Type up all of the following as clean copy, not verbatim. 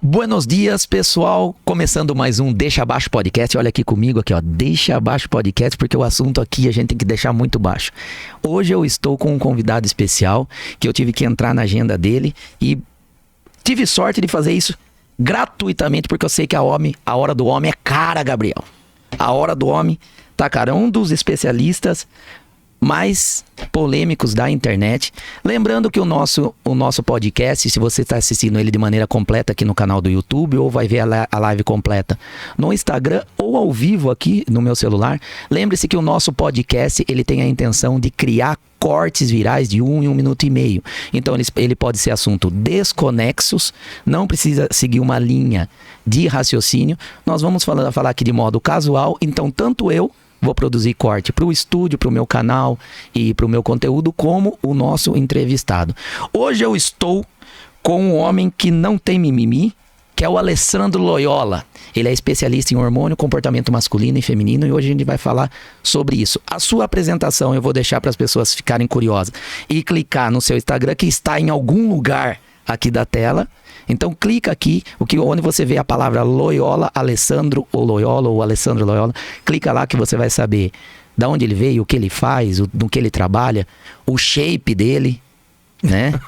Buenos dias, pessoal. Começando mais um Deixa Abaixo Podcast. Olha aqui comigo, aqui, ó. Deixa Abaixo Podcast, porque o assunto aqui a gente tem que deixar muito baixo. Hoje eu estou com um convidado especial, que eu tive que entrar na agenda dele e tive sorte de fazer isso gratuitamente, porque eu sei que a hora do homem é cara, Gabriel. A hora do homem tá cara. É um dos especialistas mais polêmicos da internet. Lembrando que o nosso podcast, se você está assistindo ele de maneira completa aqui no canal do YouTube, ou vai ver a live completa no Instagram, ou ao vivo aqui no meu celular, lembre-se que o nosso podcast, ele tem a intenção de criar cortes virais de 1 em 1 minuto e meio. Então ele pode ser assunto desconexos, não precisa seguir uma linha de raciocínio. Nós vamos falar aqui de modo casual, então tanto eu vou produzir corte para o estúdio, para o meu canal e para o meu conteúdo, como o nosso entrevistado. Hoje eu estou com um homem que não tem mimimi, que é o Alessandro Loyola. Ele é especialista em hormônio, comportamento masculino e feminino, e hoje a gente vai falar sobre isso. A sua apresentação eu vou deixar para as pessoas ficarem curiosas e clicar no seu Instagram, que está em algum lugar aqui da tela. Então clica aqui, onde você vê a palavra Loyola, Alessandro ou Loyola, ou Alessandro Loyola, clica lá que você vai saber de onde ele veio, o que ele faz, no que ele trabalha, o shape dele, né?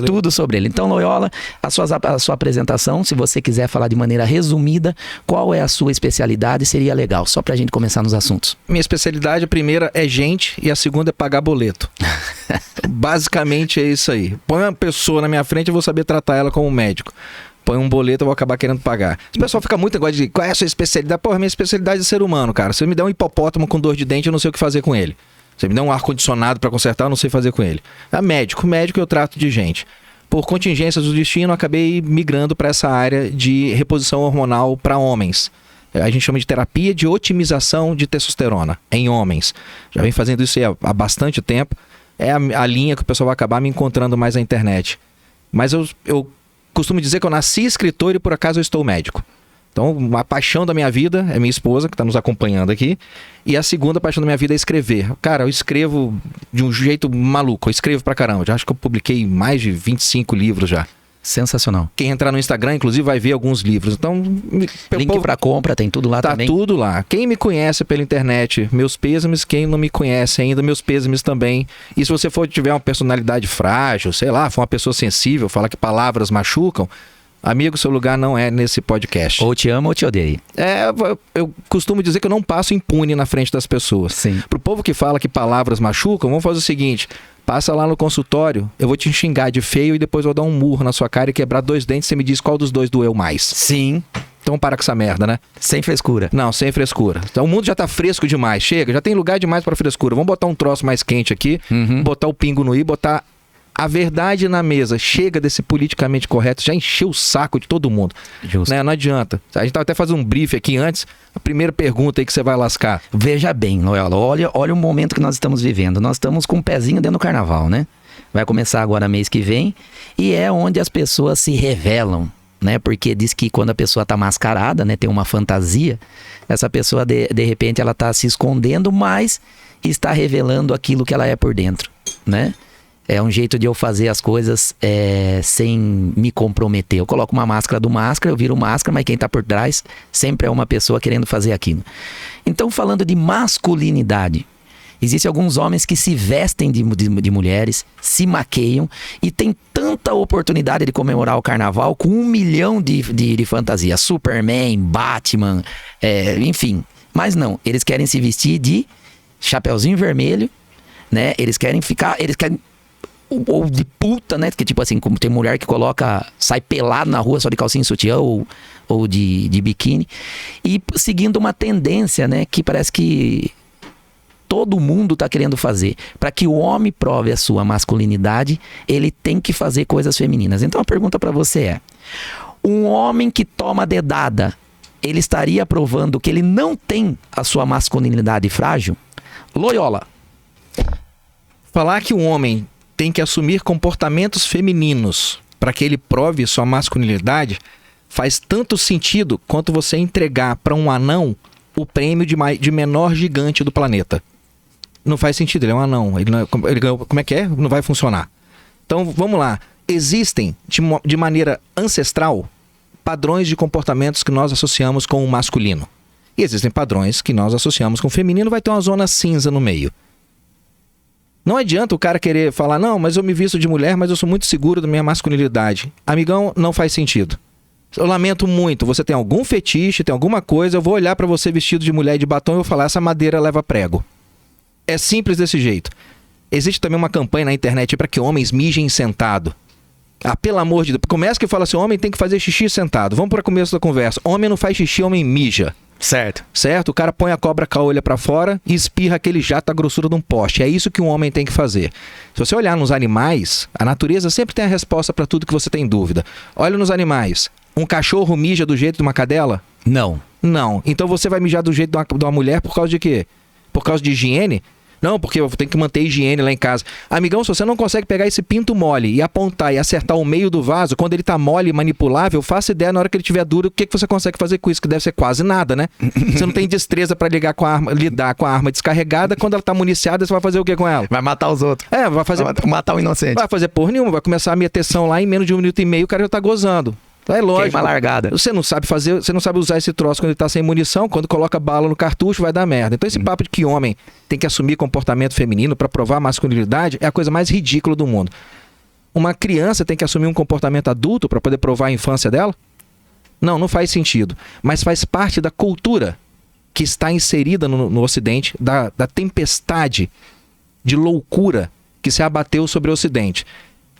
Tudo sobre ele. Então, Loyola, a sua apresentação, se você quiser falar de maneira resumida, qual é a sua especialidade, seria legal, só pra gente começar nos assuntos. Minha especialidade, a primeira é gente e a segunda é pagar boleto. Basicamente é isso aí. Põe uma pessoa na minha frente, eu vou saber tratar ela como médico. Põe um boleto, eu vou acabar querendo pagar. O pessoal fica muito negócio de qual é a sua especialidade? Porra, minha especialidade é ser humano, cara. Se você me der um hipopótamo com dor de dente, eu não sei o que fazer com ele. Você me dá um ar-condicionado pra consertar, eu não sei fazer com ele. Médico eu trato de gente. Por contingências do destino, eu acabei migrando para essa área de reposição hormonal para homens. A gente chama de terapia de otimização de testosterona em homens. Já vem fazendo isso aí há bastante tempo. É a linha que o pessoal vai acabar me encontrando mais na internet. Mas eu costumo dizer que eu nasci escritor e por acaso eu estou médico. Então, a paixão da minha vida é minha esposa, que está nos acompanhando aqui. E a segunda paixão da minha vida é escrever. Cara, eu escrevo de um jeito maluco. Eu escrevo pra caramba. Já acho que eu publiquei mais de 25 livros já. Sensacional. Quem entrar no Instagram, inclusive, vai ver alguns livros. Então, link pra compra, tem tudo lá também. Tá tudo lá. Quem me conhece pela internet, meus pêsames. Quem não me conhece ainda, meus pêsames também. E se você tiver uma personalidade frágil, sei lá, for uma pessoa sensível, falar que palavras machucam, amigo, seu lugar não é nesse podcast. Ou te amo ou te odeio. Eu costumo dizer que eu não passo impune na frente das pessoas. Sim. Pro povo que fala que palavras machucam, vamos fazer o seguinte: passa lá no consultório, eu vou te xingar de feio e depois vou dar um murro na sua cara e quebrar 2 dentes, você me diz qual dos 2 doeu mais. Sim. Então para com essa merda, né? Sem frescura. Não, sem frescura. Então o mundo já tá fresco demais. Chega, já tem lugar demais para frescura. Vamos botar um troço mais quente aqui, botar o pingo no i, botar a verdade na mesa. Chega desse politicamente correto, já encheu o saco de todo mundo. Justo. Né? Não adianta. A gente tava até fazendo um brief aqui antes. A primeira pergunta aí que você vai lascar. Veja bem, Loyola, olha o momento que nós estamos vivendo. Nós estamos com um pezinho dentro do carnaval, né? Vai começar agora mês que vem. E é onde as pessoas se revelam, né? Porque diz que quando a pessoa tá mascarada, né? Tem uma fantasia. Essa pessoa, de repente, ela tá se escondendo, mas está revelando aquilo que ela é por dentro, né? É um jeito de eu fazer as coisas sem me comprometer. Eu coloco uma máscara do máscara, eu viro máscara, mas quem tá por trás sempre é uma pessoa querendo fazer aquilo. Então, falando de masculinidade, existem alguns homens que se vestem de mulheres, se maqueiam e tem tanta oportunidade de comemorar o carnaval com 1 milhão de fantasias. Superman, Batman, enfim. Mas não, eles querem se vestir de chapeuzinho vermelho, né? Eles querem ou de puta, né? Que tipo assim, como tem mulher que sai pelado na rua só de calcinha e sutiã ou de biquíni. E seguindo uma tendência, né? Que parece que todo mundo tá querendo fazer. Para que o homem prove a sua masculinidade, ele tem que fazer coisas femininas. Então a pergunta para você é: um homem que toma dedada, ele estaria provando que ele não tem a sua masculinidade frágil? Loyola. Falar que um homem tem que assumir comportamentos femininos para que ele prove sua masculinidade faz tanto sentido quanto você entregar para um anão o prêmio de menor gigante do planeta. Não faz sentido, ele é um anão. Ele ganhou, como é que é? Não vai funcionar. Então, vamos lá. Existem, de maneira ancestral, padrões de comportamentos que nós associamos com o masculino. E existem padrões que nós associamos com o feminino, vai ter uma zona cinza no meio. Não adianta o cara querer falar, não, mas eu me visto de mulher, mas eu sou muito seguro da minha masculinidade. Amigão, não faz sentido. Eu lamento muito, você tem algum fetiche, tem alguma coisa, eu vou olhar pra você vestido de mulher e de batom e vou falar, essa madeira leva prego. É simples desse jeito. Existe também uma campanha na internet para que homens mijem sentado. Ah, pelo amor de Deus. Começa que fala assim, homem tem que fazer xixi sentado. Vamos para o começo da conversa. Homem não faz xixi, homem mija. Certo. Certo? O cara põe a cobra com a olha para fora e espirra aquele jato da grossura de um poste. É isso que um homem tem que fazer. Se você olhar nos animais, a natureza sempre tem a resposta para tudo que você tem dúvida. Olha nos animais. Um cachorro mija do jeito de uma cadela? Não. Não. Então você vai mijar do jeito de uma mulher por causa de quê? Por causa de higiene? Não, porque eu tenho que manter a higiene lá em casa. Amigão, se você não consegue pegar esse pinto mole e apontar e acertar o meio do vaso, quando ele tá mole e manipulável, faça ideia na hora que ele estiver duro, o que você consegue fazer com isso? Que deve ser quase nada, né? Você não tem destreza pra lidar com a arma descarregada, quando ela tá municiada, você vai fazer o que com ela? Vai matar os outros. Vai fazer... Vai matar o inocente. Vai fazer porra nenhuma, vai começar a meteção lá em menos de 1 minuto e meio, o cara já tá gozando. É lógico. Queima largada. Você não sabe fazer, você não sabe usar esse troço quando ele tá sem munição, quando coloca bala no cartucho vai dar merda. Então esse papo de que homem tem que assumir comportamento feminino pra provar masculinidade é a coisa mais ridícula do mundo. Uma criança tem que assumir um comportamento adulto pra poder provar a infância dela? Não faz sentido. Mas faz parte da cultura que está inserida no Ocidente, da tempestade de loucura que se abateu sobre o Ocidente.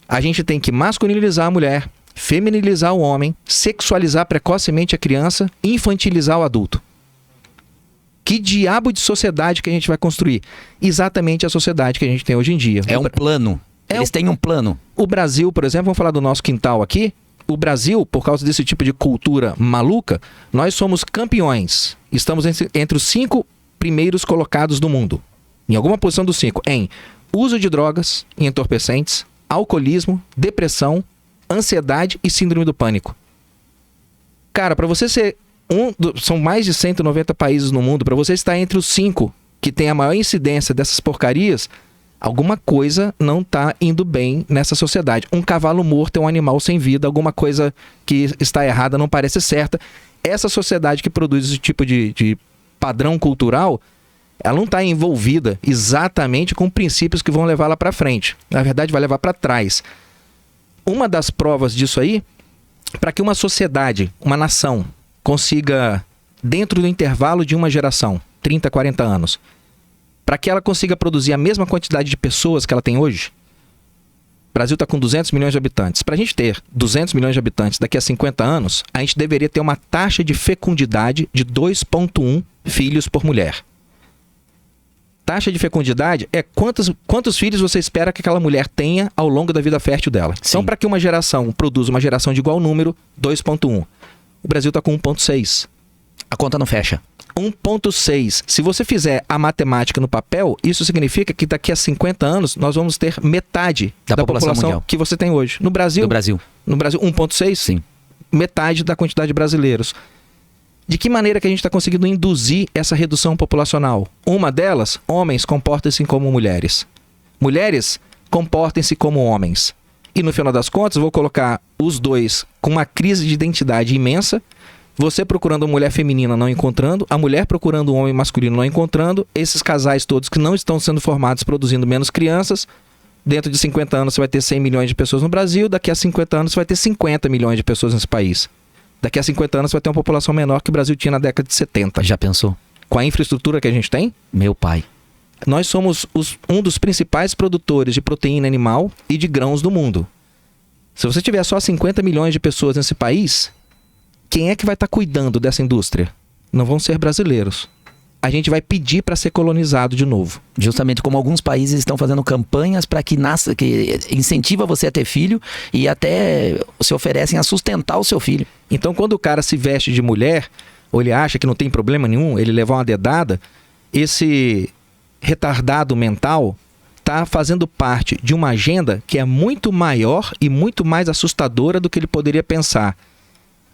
A gente tem que masculinizar a mulher, feminilizar o homem, sexualizar precocemente a criança, infantilizar o adulto. Que diabo de sociedade que a gente vai construir? Exatamente a sociedade que a gente tem hoje em dia. É um plano. Eles têm um plano. O Brasil, por exemplo, vamos falar do nosso quintal aqui. O Brasil, por causa desse tipo de cultura maluca, nós somos campeões. Estamos entre os 5 primeiros colocados do mundo. Em alguma posição dos 5. Em uso de drogas e entorpecentes, alcoolismo, depressão, ansiedade e síndrome do pânico. Cara, para você ser são mais de 190 países no mundo, para você estar entre os 5 que tem a maior incidência dessas porcarias, alguma coisa não tá indo bem nessa sociedade. Um cavalo morto é um animal sem vida, alguma coisa que está errada não parece certa. Essa sociedade que produz esse tipo de padrão cultural, ela não está envolvida exatamente com princípios que vão levar ela para frente. Na verdade, vai levar para trás. Uma das provas disso aí, para que uma sociedade, uma nação, consiga, dentro do intervalo de uma geração, 30, 40 anos, para que ela consiga produzir a mesma quantidade de pessoas que ela tem hoje, o Brasil está com 200 milhões de habitantes. Para a gente ter 200 milhões de habitantes daqui a 50 anos, a gente deveria ter uma taxa de fecundidade de 2,1 filhos por mulher. Taxa de fecundidade é quantos filhos você espera que aquela mulher tenha ao longo da vida fértil dela. Sim. Então, para que uma geração produza uma geração de igual número, 2,1. O Brasil está com 1,6. A conta não fecha. 1,6. Se você fizer a matemática no papel, isso significa que daqui a 50 anos nós vamos ter metade da população mundial que você tem hoje. No Brasil, 1,6? Sim. Metade da quantidade de brasileiros. De que maneira que a gente está conseguindo induzir essa redução populacional? Uma delas, homens comportem-se como mulheres. Mulheres comportem-se como homens. E no final das contas, vou colocar os dois com uma crise de identidade imensa. Você procurando uma mulher feminina não encontrando, a mulher procurando um homem masculino não encontrando, esses casais todos que não estão sendo formados produzindo menos crianças. Dentro de 50 anos você vai ter 100 milhões de pessoas no Brasil, daqui a 50 anos você vai ter 50 milhões de pessoas nesse país. Daqui a 50 anos você vai ter uma população menor que o Brasil tinha na década de 70. Já pensou? Com a infraestrutura que a gente tem? Meu pai. Nós somos um dos principais produtores de proteína animal e de grãos do mundo. Se você tiver só 50 milhões de pessoas nesse país, quem é que vai estar cuidando dessa indústria? Não vão ser brasileiros. A gente vai pedir para ser colonizado de novo. Justamente como alguns países estão fazendo campanhas para que nasça, que incentiva você a ter filho e até se oferecem a sustentar o seu filho. Então, quando o cara se veste de mulher, ou ele acha que não tem problema nenhum, ele levar uma dedada, esse retardado mental está fazendo parte de uma agenda que é muito maior e muito mais assustadora do que ele poderia pensar.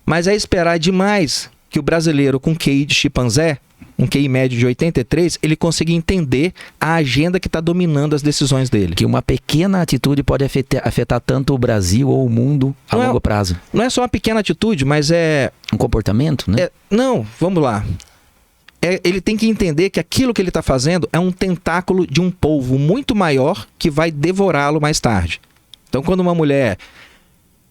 Mas é esperar demais que o brasileiro com QI de chimpanzé, um QI médio de 83, ele consiga entender a agenda que está dominando as decisões dele. Que uma pequena atitude pode afetar tanto o Brasil ou o mundo a longo prazo. Não é só uma pequena atitude, mas é... Um comportamento, né? Não, vamos lá. Ele tem que entender que aquilo que ele está fazendo é um tentáculo de um polvo muito maior que vai devorá-lo mais tarde. Então, quando uma mulher...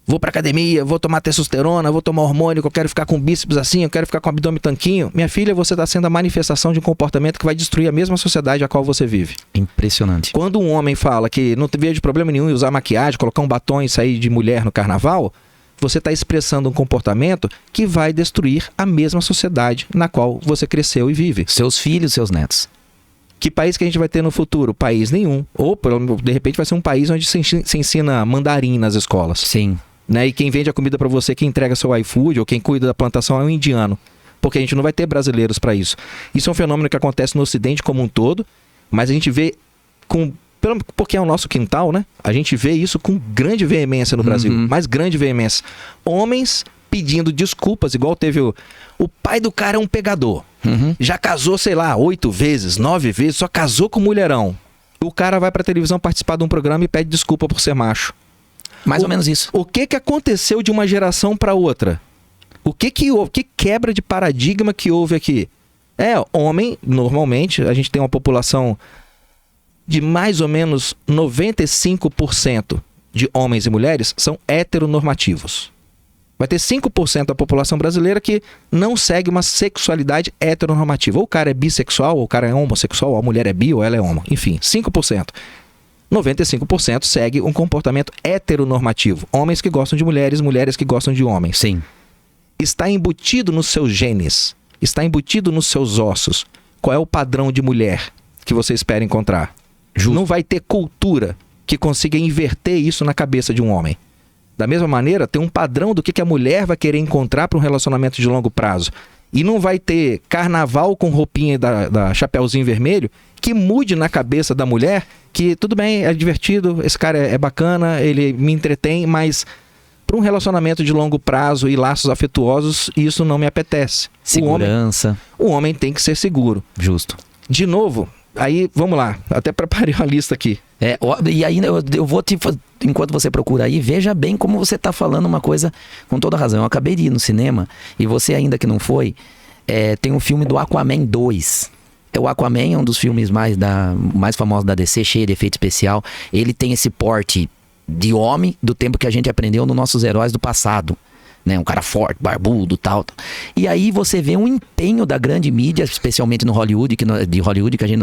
Vou pra academia, vou tomar testosterona, vou tomar hormônio, eu quero ficar com bíceps assim, eu quero ficar com abdômen tanquinho. Minha filha, você está sendo a manifestação de um comportamento que vai destruir a mesma sociedade a qual você vive. Impressionante. Quando um homem fala que não vejo problema nenhum em usar maquiagem, colocar um batom e sair de mulher no carnaval, você está expressando um comportamento que vai destruir a mesma sociedade na qual você cresceu e vive. Seus filhos, seus netos. Que país que a gente vai ter no futuro? País nenhum. Ou, de repente, vai ser um país onde se ensina mandarim nas escolas. Sim. Né? E quem vende a comida para você, quem entrega seu iFood ou quem cuida da plantação é um indiano. Porque a gente não vai ter brasileiros para isso. Isso é um fenômeno que acontece no Ocidente como um todo, mas a gente vê porque é o nosso quintal, né? A gente vê isso com grande veemência no Brasil. Mais grande veemência. Homens pedindo desculpas, igual teve o pai do cara é um pegador. Já casou, sei lá, 8 vezes, 9 vezes, só casou com mulherão. O cara vai pra televisão participar de um programa e pede desculpa por ser macho. Mais ou menos isso. O que aconteceu de uma geração para outra? O que houve? Que quebra de paradigma que houve aqui? Homem, normalmente, a gente tem uma população de mais ou menos 95% de homens e mulheres são heteronormativos. Vai ter 5% da população brasileira que não segue uma sexualidade heteronormativa. Ou o cara é bissexual, ou o cara é homossexual, ou a mulher é bi, ou ela é homo. Enfim, 5%. 95% segue um comportamento heteronormativo. Homens que gostam de mulheres, mulheres que gostam de homens. Sim. Está embutido nos seus genes, está embutido nos seus ossos. Qual é o padrão de mulher que você espera encontrar? Justo. Não vai ter cultura que consiga inverter isso na cabeça de um homem. Da mesma maneira, tem um padrão do que a mulher vai querer encontrar para um relacionamento de longo prazo. E não vai ter carnaval com roupinha da Chapeuzinho Vermelho que mude na cabeça da mulher que tudo bem, é divertido, esse cara é bacana, ele me entretém, mas para um relacionamento de longo prazo e laços afetuosos, isso não me apetece. Segurança. O homem tem que ser seguro. Justo. De novo, aí vamos lá, até preparei uma lista aqui. E aí eu vou enquanto você procura aí, veja bem como você está falando uma coisa com toda razão. Eu acabei de ir no cinema, e você ainda que não foi, tem um filme do Aquaman 2. O Aquaman é um dos filmes mais famosos da DC, cheio de efeito especial. Ele tem esse porte de homem do tempo que a gente aprendeu nos nossos heróis do passado. Né? Um cara forte, barbudo, tal. E aí você vê um empenho da grande mídia, especialmente no Hollywood, que a gente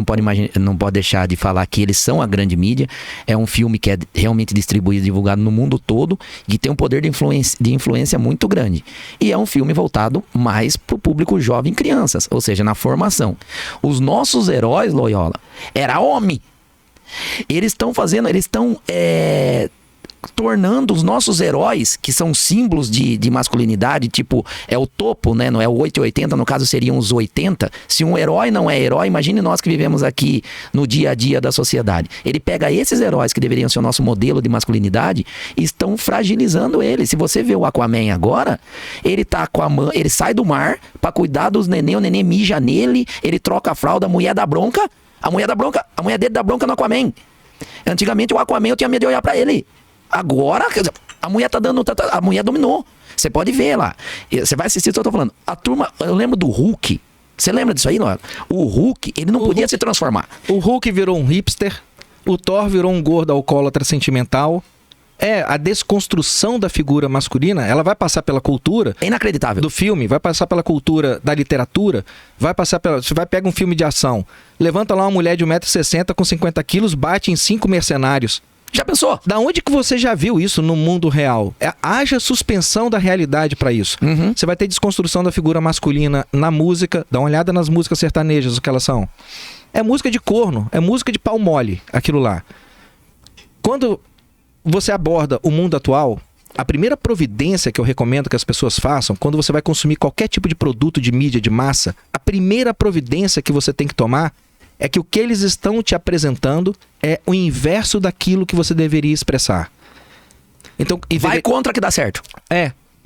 não pode deixar de falar que eles são a grande mídia. É um filme que é realmente distribuído e divulgado no mundo todo, que tem um poder de influência muito grande. E é um filme voltado mais pro público jovem, crianças, ou seja, na formação. Os nossos heróis, Loyola, era homem. Eles estão tornando os nossos heróis, que são símbolos de masculinidade, tipo, é o topo, né? Não é o 8 e 80, no caso seriam os 80. Se um herói não é herói, imagine nós que vivemos aqui no dia a dia da sociedade. Ele pega esses heróis que deveriam ser o nosso modelo de masculinidade e estão fragilizando ele. Se você vê o Aquaman agora, ele tá com a mãe, ele sai do mar pra cuidar dos neném, o neném mija nele, ele troca a fralda, a mulher dele dá bronca no Aquaman. Antigamente o Aquaman eu tinha medo de olhar pra ele. Agora, a mulher a mulher dominou. Você pode ver lá. Você vai assistir o que eu tô falando. A turma, eu lembro do Hulk. Você lembra disso aí, não? O Hulk, ele não podia se transformar. O Hulk virou um hipster. O Thor virou um gordo alcoólatra sentimental. A desconstrução da figura masculina, ela vai passar pela cultura... É inacreditável. ...do filme, vai passar pela cultura da literatura, vai passar pela... Você vai pegar um filme de ação, levanta lá uma mulher de 1,60 m com 50 quilos, bate em 5 mercenários. Já pensou? Da onde que você já viu isso no mundo real? Haja suspensão da realidade para isso. Você vai ter desconstrução da figura masculina na música. Dá uma olhada nas músicas sertanejas, o que elas são. É música de corno, é música de pau mole, aquilo lá. Quando você aborda o mundo atual, a primeira providência que eu recomendo que as pessoas façam, quando você vai consumir qualquer tipo de produto de mídia de massa, a primeira providência que você tem que tomar é que o que eles estão te apresentando é o inverso daquilo que você deveria expressar. Então, vai contra que dá certo.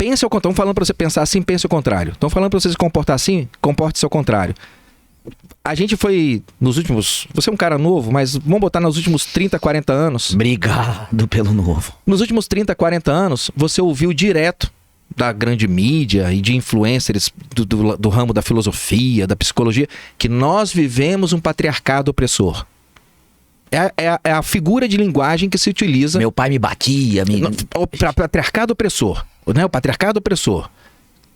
pense ao contrário. Estão falando para você pensar assim, pense ao contrário. Estão falando para você se comportar assim, comporte-se ao contrário. A gente foi nos últimos... Você é um cara novo, mas vamos botar nos últimos 30, 40 anos. Obrigado pelo novo. Nos últimos 30, 40 anos, você ouviu direto da grande mídia e de influencers do ramo da filosofia, da psicologia, que nós vivemos um patriarcado opressor. É a figura de linguagem que se utiliza... Meu pai me batia. Para patriarcado opressor. Né? O patriarcado opressor.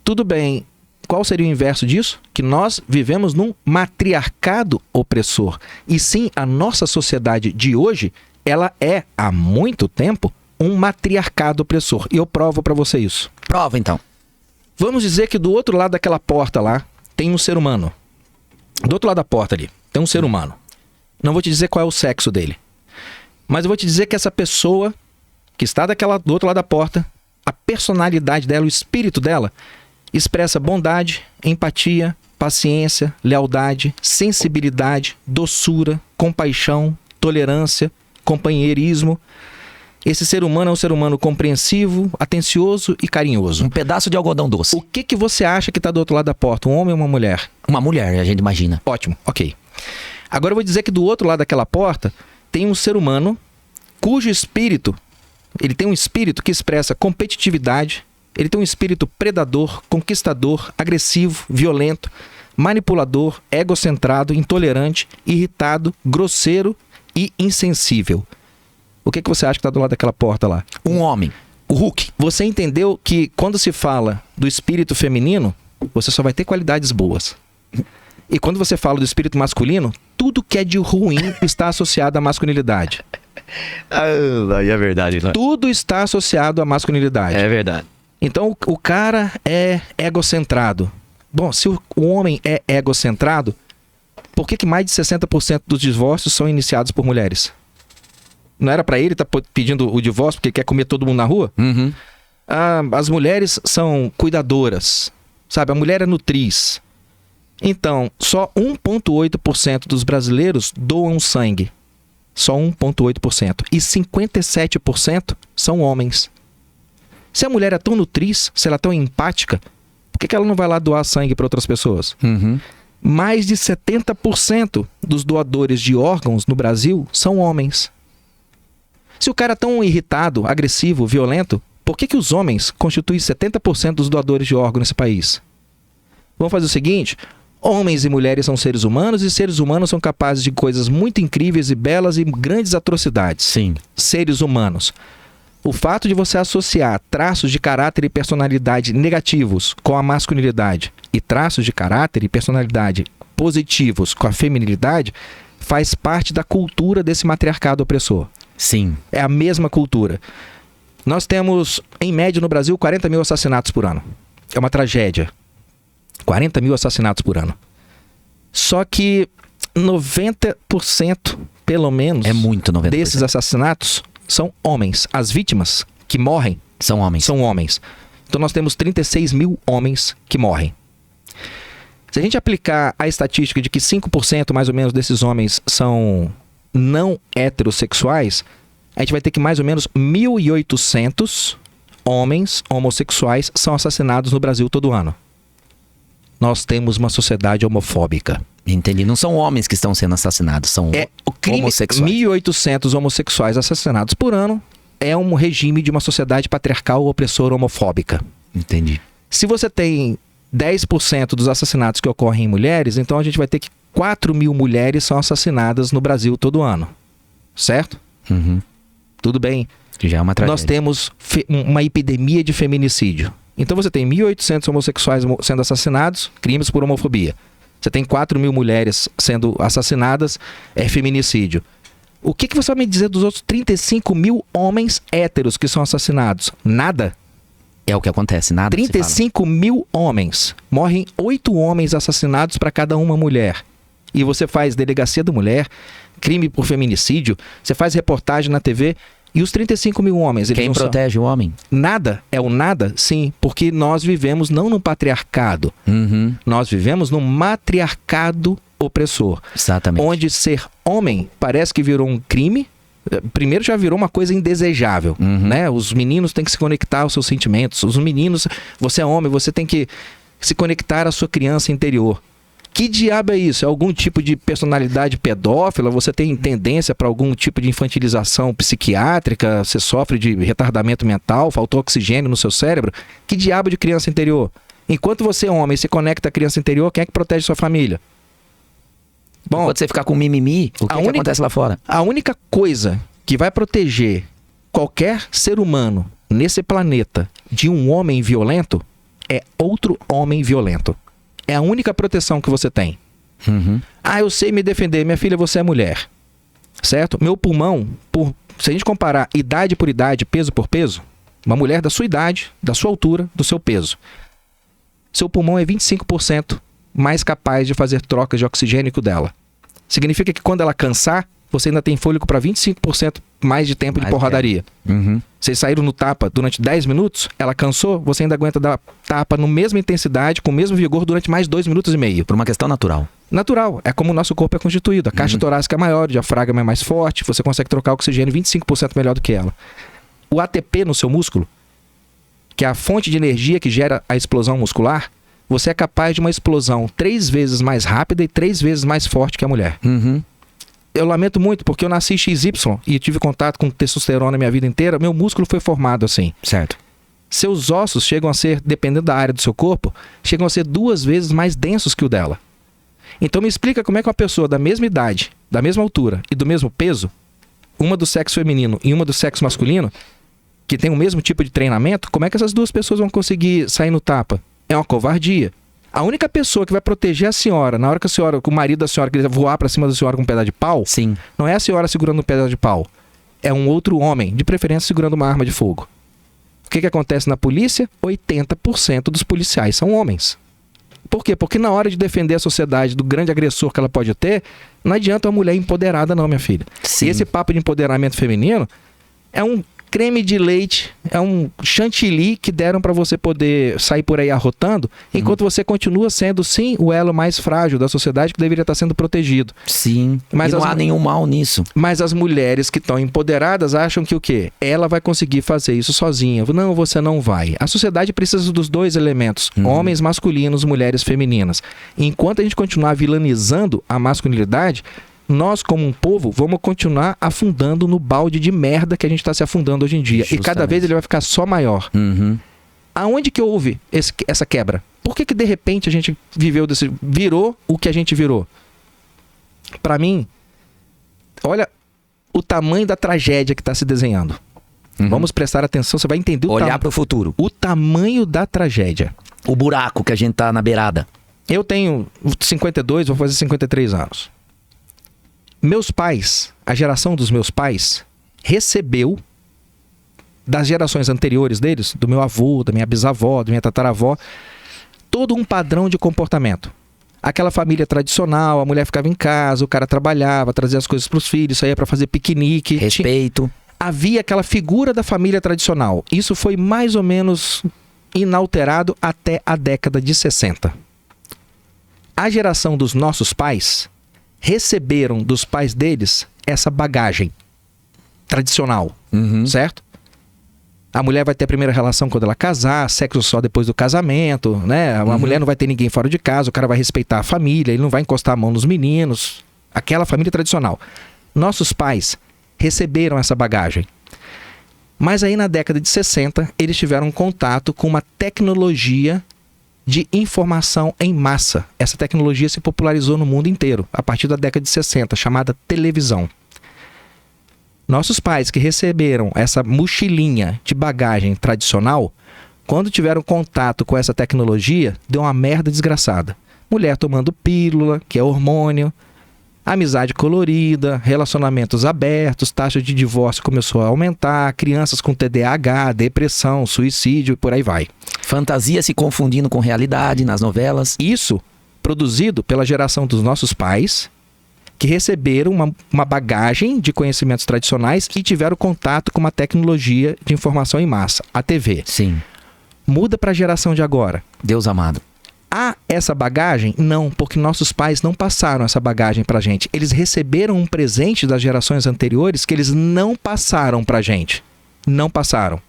Tudo bem. Qual seria o inverso disso? Que nós vivemos num matriarcado opressor. E sim, a nossa sociedade de hoje, ela é, há muito tempo, um matriarcado opressor. E eu provo para você isso. Prova, então. Vamos dizer que do outro lado daquela porta lá, tem um ser humano. Do outro lado da porta ali, tem um ser humano. Não vou te dizer qual é o sexo dele. Mas eu vou te dizer que essa pessoa que está do outro lado da porta, a personalidade dela, o espírito dela, expressa bondade, empatia, paciência, lealdade, sensibilidade, doçura, compaixão, tolerância, companheirismo. Esse ser humano é um ser humano compreensivo, atencioso e carinhoso. Um pedaço de algodão doce. O que você acha que está do outro lado da porta? Um homem ou uma mulher? Uma mulher, a gente imagina. Ótimo, ok. Agora eu vou dizer que do outro lado daquela porta tem um ser humano cujo espírito, ele tem um espírito que expressa competitividade, ele tem um espírito predador, conquistador, agressivo, violento, manipulador, egocentrado, intolerante, irritado, grosseiro e insensível. O que você acha que está do lado daquela porta lá? Um homem. O Hulk. Você entendeu que quando se fala do espírito feminino, você só vai ter qualidades boas. E quando você fala do espírito masculino, tudo que é de ruim está associado à masculinidade. Aí é verdade. Não? Tudo está associado à masculinidade. É verdade. Então o cara é egocentrado. Bom, se o homem é egocentrado, por que mais de 60% dos divórcios são iniciados por mulheres? Não era pra ele estar pedindo o divórcio porque quer comer todo mundo na rua? Uhum. As mulheres são cuidadoras, sabe? A mulher é nutriz. Então, só 1,8% dos brasileiros doam sangue. Só 1,8%. E 57% são homens. Se a mulher é tão nutriz, se ela é tão empática, por que ela não vai lá doar sangue para outras pessoas? Uhum. Mais de 70% dos doadores de órgãos no Brasil são homens. Se o cara é tão irritado, agressivo, violento, por que os homens constituem 70% dos doadores de órgãos nesse país? Vamos fazer o seguinte: homens e mulheres são seres humanos e seres humanos são capazes de coisas muito incríveis e belas e grandes atrocidades. Sim. Seres humanos. O fato de você associar traços de caráter e personalidade negativos com a masculinidade e traços de caráter e personalidade positivos com a feminilidade faz parte da cultura desse matriarcado opressor. Sim. É a mesma cultura. Nós temos, em média no Brasil, 40 mil assassinatos por ano. É uma tragédia. 40 mil assassinatos por ano. Só que 90%, pelo menos, é muito, 90%. Desses assassinatos são homens. As vítimas que morrem são homens. São homens. Então nós temos 36 mil homens que morrem. Se a gente aplicar a estatística de que 5% mais ou menos desses homens são não heterossexuais, a gente vai ter que mais ou menos 1.800 homens homossexuais são assassinados no Brasil todo ano. Nós temos uma sociedade homofóbica. Entendi. Não são homens que estão sendo assassinados, são homossexuais. 1.800 homossexuais assassinados por ano é um regime de uma sociedade patriarcal opressora homofóbica. Entendi. Se você tem 10% dos assassinatos que ocorrem em mulheres, então a gente vai ter que 4 mil mulheres são assassinadas no Brasil todo ano. Certo? Uhum. Tudo bem. Já é uma tragédia. Nós temos uma epidemia de feminicídio. Então você tem 1.800 homossexuais sendo assassinados, crimes por homofobia. Você tem 4 mil mulheres sendo assassinadas, é feminicídio. O que você vai me dizer dos outros 35 mil homens héteros que são assassinados? Nada. É o que acontece, nada. 35 mil homens. Morrem 8 homens assassinados para cada uma mulher. E você faz delegacia da mulher, crime por feminicídio, você faz reportagem na TV... E os 35 mil homens... Quem protege o homem? Nada. É o nada? Sim. Porque nós vivemos não num patriarcado. Uhum. Nós vivemos num matriarcado opressor. Exatamente. Onde ser homem parece que virou um crime Primeiro já virou uma coisa indesejável, né? Os meninos têm que se conectar aos seus sentimentos. Os meninos, você é homem, você tem que se conectar à sua criança interior. Que diabo é isso? É algum tipo de personalidade pedófila? Você tem tendência para algum tipo de infantilização psiquiátrica? Você sofre de retardamento mental? Faltou oxigênio no seu cérebro? Que diabo de criança interior? Enquanto você é homem e se conecta à criança interior, quem é que protege sua família? Bom, quando você ficar com mimimi, o que acontece lá fora? A única coisa que vai proteger qualquer ser humano nesse planeta de um homem violento é outro homem violento. É a única proteção que você tem. Eu sei me defender. Minha filha, você é mulher. Certo? Meu pulmão, se a gente comparar idade por idade, peso por peso, uma mulher da sua idade, da sua altura, do seu peso, seu pulmão é 25% mais capaz de fazer trocas de oxigênio que o dela. Significa que quando ela cansar, você ainda tem fôlego para 25% mais de tempo de porradaria. Vocês saíram no tapa durante 10 minutos, ela cansou, você ainda aguenta dar tapa na mesma intensidade, com o mesmo vigor durante mais 2 minutos e meio. Por uma questão natural. Natural. É como o nosso corpo é constituído. A caixa torácica é maior, o diafragma é mais forte, você consegue trocar oxigênio 25% melhor do que ela. O ATP no seu músculo, que é a fonte de energia que gera a explosão muscular, você é capaz de uma explosão 3 vezes mais rápida e 3 vezes mais forte que a mulher. Eu lamento muito, porque eu nasci XY e tive contato com testosterona a minha vida inteira, meu músculo foi formado assim. Certo. Seus ossos chegam a ser, dependendo da área do seu corpo, chegam a ser 2 vezes mais densos que o dela. Então me explica como é que uma pessoa da mesma idade, da mesma altura e do mesmo peso, uma do sexo feminino e uma do sexo masculino, que tem o mesmo tipo de treinamento, como é que essas 2 pessoas vão conseguir sair no tapa? É uma covardia. A única pessoa que vai proteger a senhora, na hora que o marido da senhora quiser voar pra cima da senhora com um pedaço de pau, sim, não é a senhora segurando um pedaço de pau. É um outro homem, de preferência segurando uma arma de fogo. O que acontece na polícia? 80% dos policiais são homens. Por quê? Porque na hora de defender a sociedade do grande agressor que ela pode ter, não adianta uma mulher empoderada não, minha filha. Sim. E esse papo de empoderamento feminino é um creme de leite, é um chantilly que deram para você poder sair por aí arrotando, enquanto você continua sendo, sim, o elo mais frágil da sociedade que deveria estar sendo protegido. Sim, mas e não há nenhum mal nisso. Mas as mulheres que estão empoderadas acham que o quê? Ela vai conseguir fazer isso sozinha. Não, você não vai. A sociedade precisa dos 2 elementos, homens masculinos, mulheres femininas. E enquanto a gente continuar vilanizando a masculinidade, nós, como um povo, vamos continuar afundando no balde de merda que a gente está se afundando hoje em dia. Justamente. E cada vez ele vai ficar só maior. Aonde que houve essa quebra? Por que de repente a gente virou o que a gente virou? Para mim, olha o tamanho da tragédia que está se desenhando. Vamos prestar atenção, você vai entender olhar para o futuro. O tamanho da tragédia. O buraco que a gente tá na beirada. Eu tenho 52, vou fazer 53 anos. Meus pais, a geração dos meus pais, recebeu das gerações anteriores deles, do meu avô, da minha bisavó, da minha tataravó, todo um padrão de comportamento. Aquela família tradicional, a mulher ficava em casa, o cara trabalhava, trazia as coisas para os filhos, saía para fazer piquenique. Respeito. Havia aquela figura da família tradicional. Isso foi mais ou menos inalterado até a década de 60. A geração dos nossos pais receberam dos pais deles essa bagagem tradicional, certo? A mulher vai ter a primeira relação quando ela casar, sexo só depois do casamento, né? A mulher não vai ter ninguém fora de casa, o cara vai respeitar a família, ele não vai encostar a mão nos meninos. Aquela família tradicional. Nossos pais receberam essa bagagem. Mas aí na década de 60, eles tiveram contato com uma tecnologia de informação em massa. Essa tecnologia se popularizou no mundo inteiro, a partir da década de 60, chamada televisão. Nossos pais que receberam essa mochilinha de bagagem tradicional, quando tiveram contato com essa tecnologia, deu uma merda desgraçada. Mulher tomando pílula, que é hormônio, amizade colorida, relacionamentos abertos, taxa de divórcio começou a aumentar, crianças com TDAH, depressão, suicídio e por aí vai. Fantasia se confundindo com realidade nas novelas. Isso produzido pela geração dos nossos pais, que receberam uma bagagem de conhecimentos tradicionais e tiveram contato com uma tecnologia de informação em massa, a TV. Sim. Muda para a geração de agora. Deus amado. Há essa bagagem? Não, porque nossos pais não passaram essa bagagem pra gente. Eles receberam um presente das gerações anteriores que eles não passaram pra gente. Não passaram.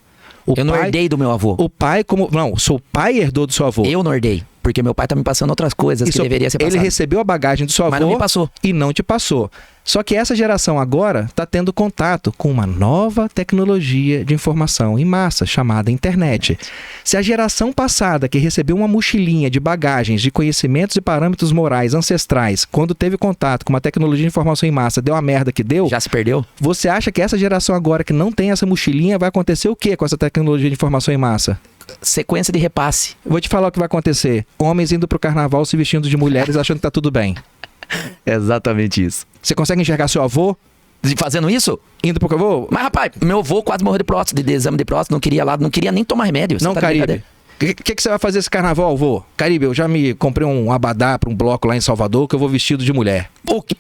Eu não herdei do meu avô. O pai, como... Não, o seu pai herdou do seu avô. Eu não herdei. Porque meu pai tá me passando outras coisas que deveria ser passado. Ele recebeu a bagagem do seu avô, mas não me passou. E não te passou. Só que essa geração agora está tendo contato com uma nova tecnologia de informação em massa, chamada internet. Se a geração passada, que recebeu uma mochilinha de bagagens, de conhecimentos e parâmetros morais ancestrais, quando teve contato com uma tecnologia de informação em massa, deu a merda que deu... Já se perdeu? Você acha que essa geração agora, que não tem essa mochilinha, vai acontecer o quê com essa tecnologia de informação em massa? Sequência de repasse. Vou te falar o que vai acontecer. Homens indo pro carnaval se vestindo de mulheres achando que tá tudo bem. Exatamente isso. Você consegue enxergar seu avô fazendo isso? indo pro avô? Mas rapaz, meu avô quase morreu de próstata, de exame de próstata, não queria nem tomar remédio. Não, Caribe. O que você vai fazer esse carnaval, avô? Caribe, eu já me comprei um abadá pra um bloco lá em Salvador que eu vou vestido de mulher. Pô, que...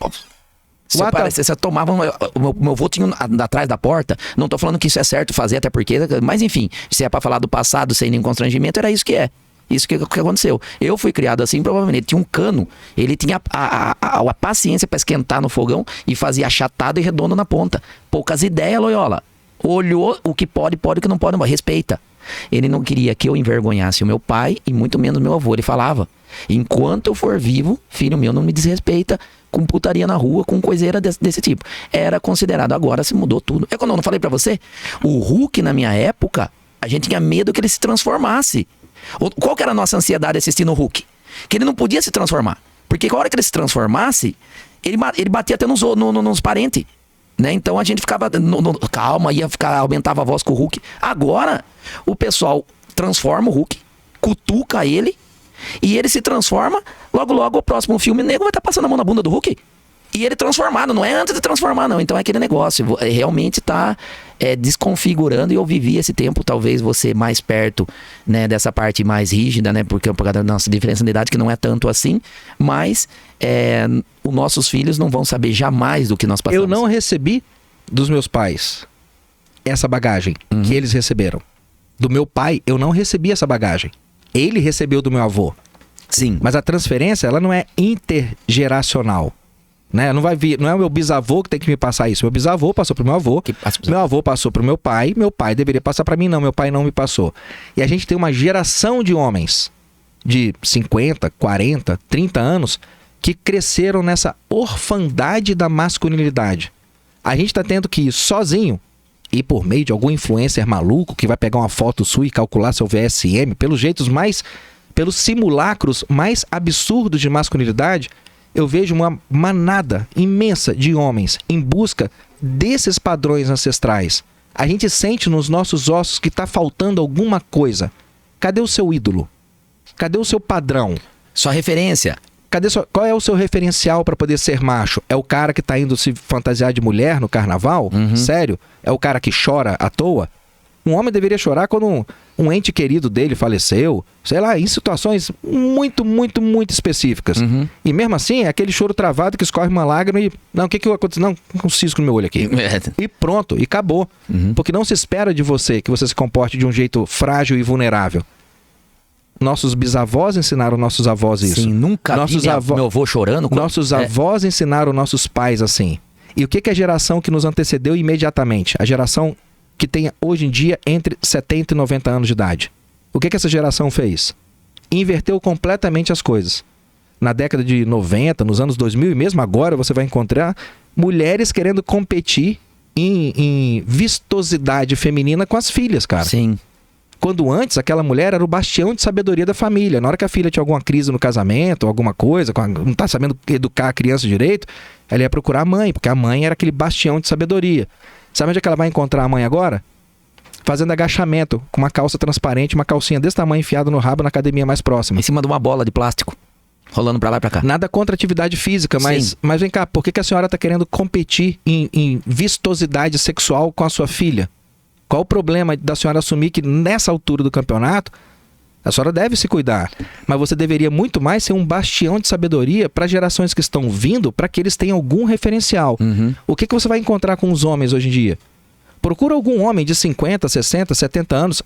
Se você tomava... Meu avô tinha atrás da porta. Não tô falando que isso é certo fazer, até porque... Mas enfim, se é pra falar do passado sem nenhum constrangimento, era isso que é. Isso que aconteceu. Eu fui criado assim, provavelmente. Ele tinha um cano. Ele tinha a paciência pra esquentar no fogão e fazia achatado e redondo na ponta. Poucas ideias, Loyola. Olhou o que pode, o que não pode, mas respeita. Ele não queria que eu envergonhasse o meu pai e muito menos meu avô. Ele falava: enquanto eu for vivo, filho meu não me desrespeita com putaria na rua, com coiseira desse tipo. Era considerado. Agora se mudou tudo. É quando eu não falei pra você? O Hulk, na minha época, a gente tinha medo que ele se transformasse. Qual que era a nossa ansiedade assistindo o Hulk? Que ele não podia se transformar. Porque a hora que ele se transformasse, ele batia até nos parentes. Né? Então a gente ficava... calma, aumentava a voz com o Hulk. Agora, o pessoal transforma o Hulk, cutuca ele, e ele se transforma. Logo, logo, o próximo filme, o nego vai estar passando a mão na bunda do Hulk. E ele transformado, não é antes de transformar, não. Então é aquele negócio, realmente está desconfigurando. E eu vivi esse tempo, talvez você mais perto, né, dessa parte mais rígida, né, por causa da nossa diferença de idade, que não é tanto assim. Mas os nossos filhos não vão saber jamais do que nós passamos. Eu não recebi dos meus pais essa bagagem que eles receberam. Do meu pai, eu não recebi essa bagagem. Ele recebeu do meu avô. Sim. Mas a transferência, ela não é intergeracional. Né? Não é o meu bisavô que tem que me passar isso. Meu bisavô passou pro meu avô, meu avô passou pro meu pai deveria passar para mim, não, meu pai não me passou. E a gente tem uma geração de homens de 50, 40, 30 anos que cresceram nessa orfandade da masculinidade. A gente tá tendo que ir sozinho e por meio de algum influencer maluco que vai pegar uma foto sua e calcular seu VSM, pelos simulacros mais absurdos de masculinidade. Eu vejo uma manada imensa de homens em busca desses padrões ancestrais. A gente sente nos nossos ossos que está faltando alguma coisa. Cadê o seu ídolo? Cadê o seu padrão? Sua referência. Qual é o seu referencial para poder ser macho? É o cara que está indo se fantasiar de mulher no carnaval? Sério? É o cara que chora à toa? Um homem deveria chorar quando um ente querido dele faleceu, sei lá, em situações muito, muito, muito específicas. E mesmo assim, é aquele choro travado que escorre uma lágrima e... Não, o que aconteceu? Não, um cisco no meu olho aqui. E pronto, e acabou. Porque não se espera de você que você se comporte de um jeito frágil e vulnerável. Nossos bisavós ensinaram nossos avós isso. Sim, nunca vi meu avô chorando. Nossos avós ensinaram nossos pais assim. E o que é a geração que nos antecedeu imediatamente? A geração que tem hoje em dia entre 70 e 90 anos de idade. O que essa geração fez? Inverteu completamente as coisas. Na década de 90, nos anos 2000 e mesmo agora você vai encontrar mulheres querendo competir em vistosidade feminina com as filhas, cara. Sim. Quando antes aquela mulher era o bastião de sabedoria da família. Na hora que a filha tinha alguma crise no casamento, alguma coisa, não tá sabendo educar a criança direito, ela ia procurar a mãe, porque a mãe era aquele bastião de sabedoria. Sabe onde é que ela vai encontrar a mãe agora? Fazendo agachamento, com uma calça transparente, uma calcinha desse tamanho enfiada no rabo na academia mais próxima. Em cima de uma bola de plástico, rolando pra lá e pra cá. Nada contra atividade física, mas vem cá, por que a senhora tá querendo competir em vistosidade sexual com a sua filha? Qual o problema da senhora assumir que nessa altura do campeonato, a senhora deve se cuidar, mas você deveria muito mais ser um bastião de sabedoria para gerações que estão vindo, para que eles tenham algum referencial. O que você vai encontrar com os homens hoje em dia? Procura algum homem de 50, 60, 70 anos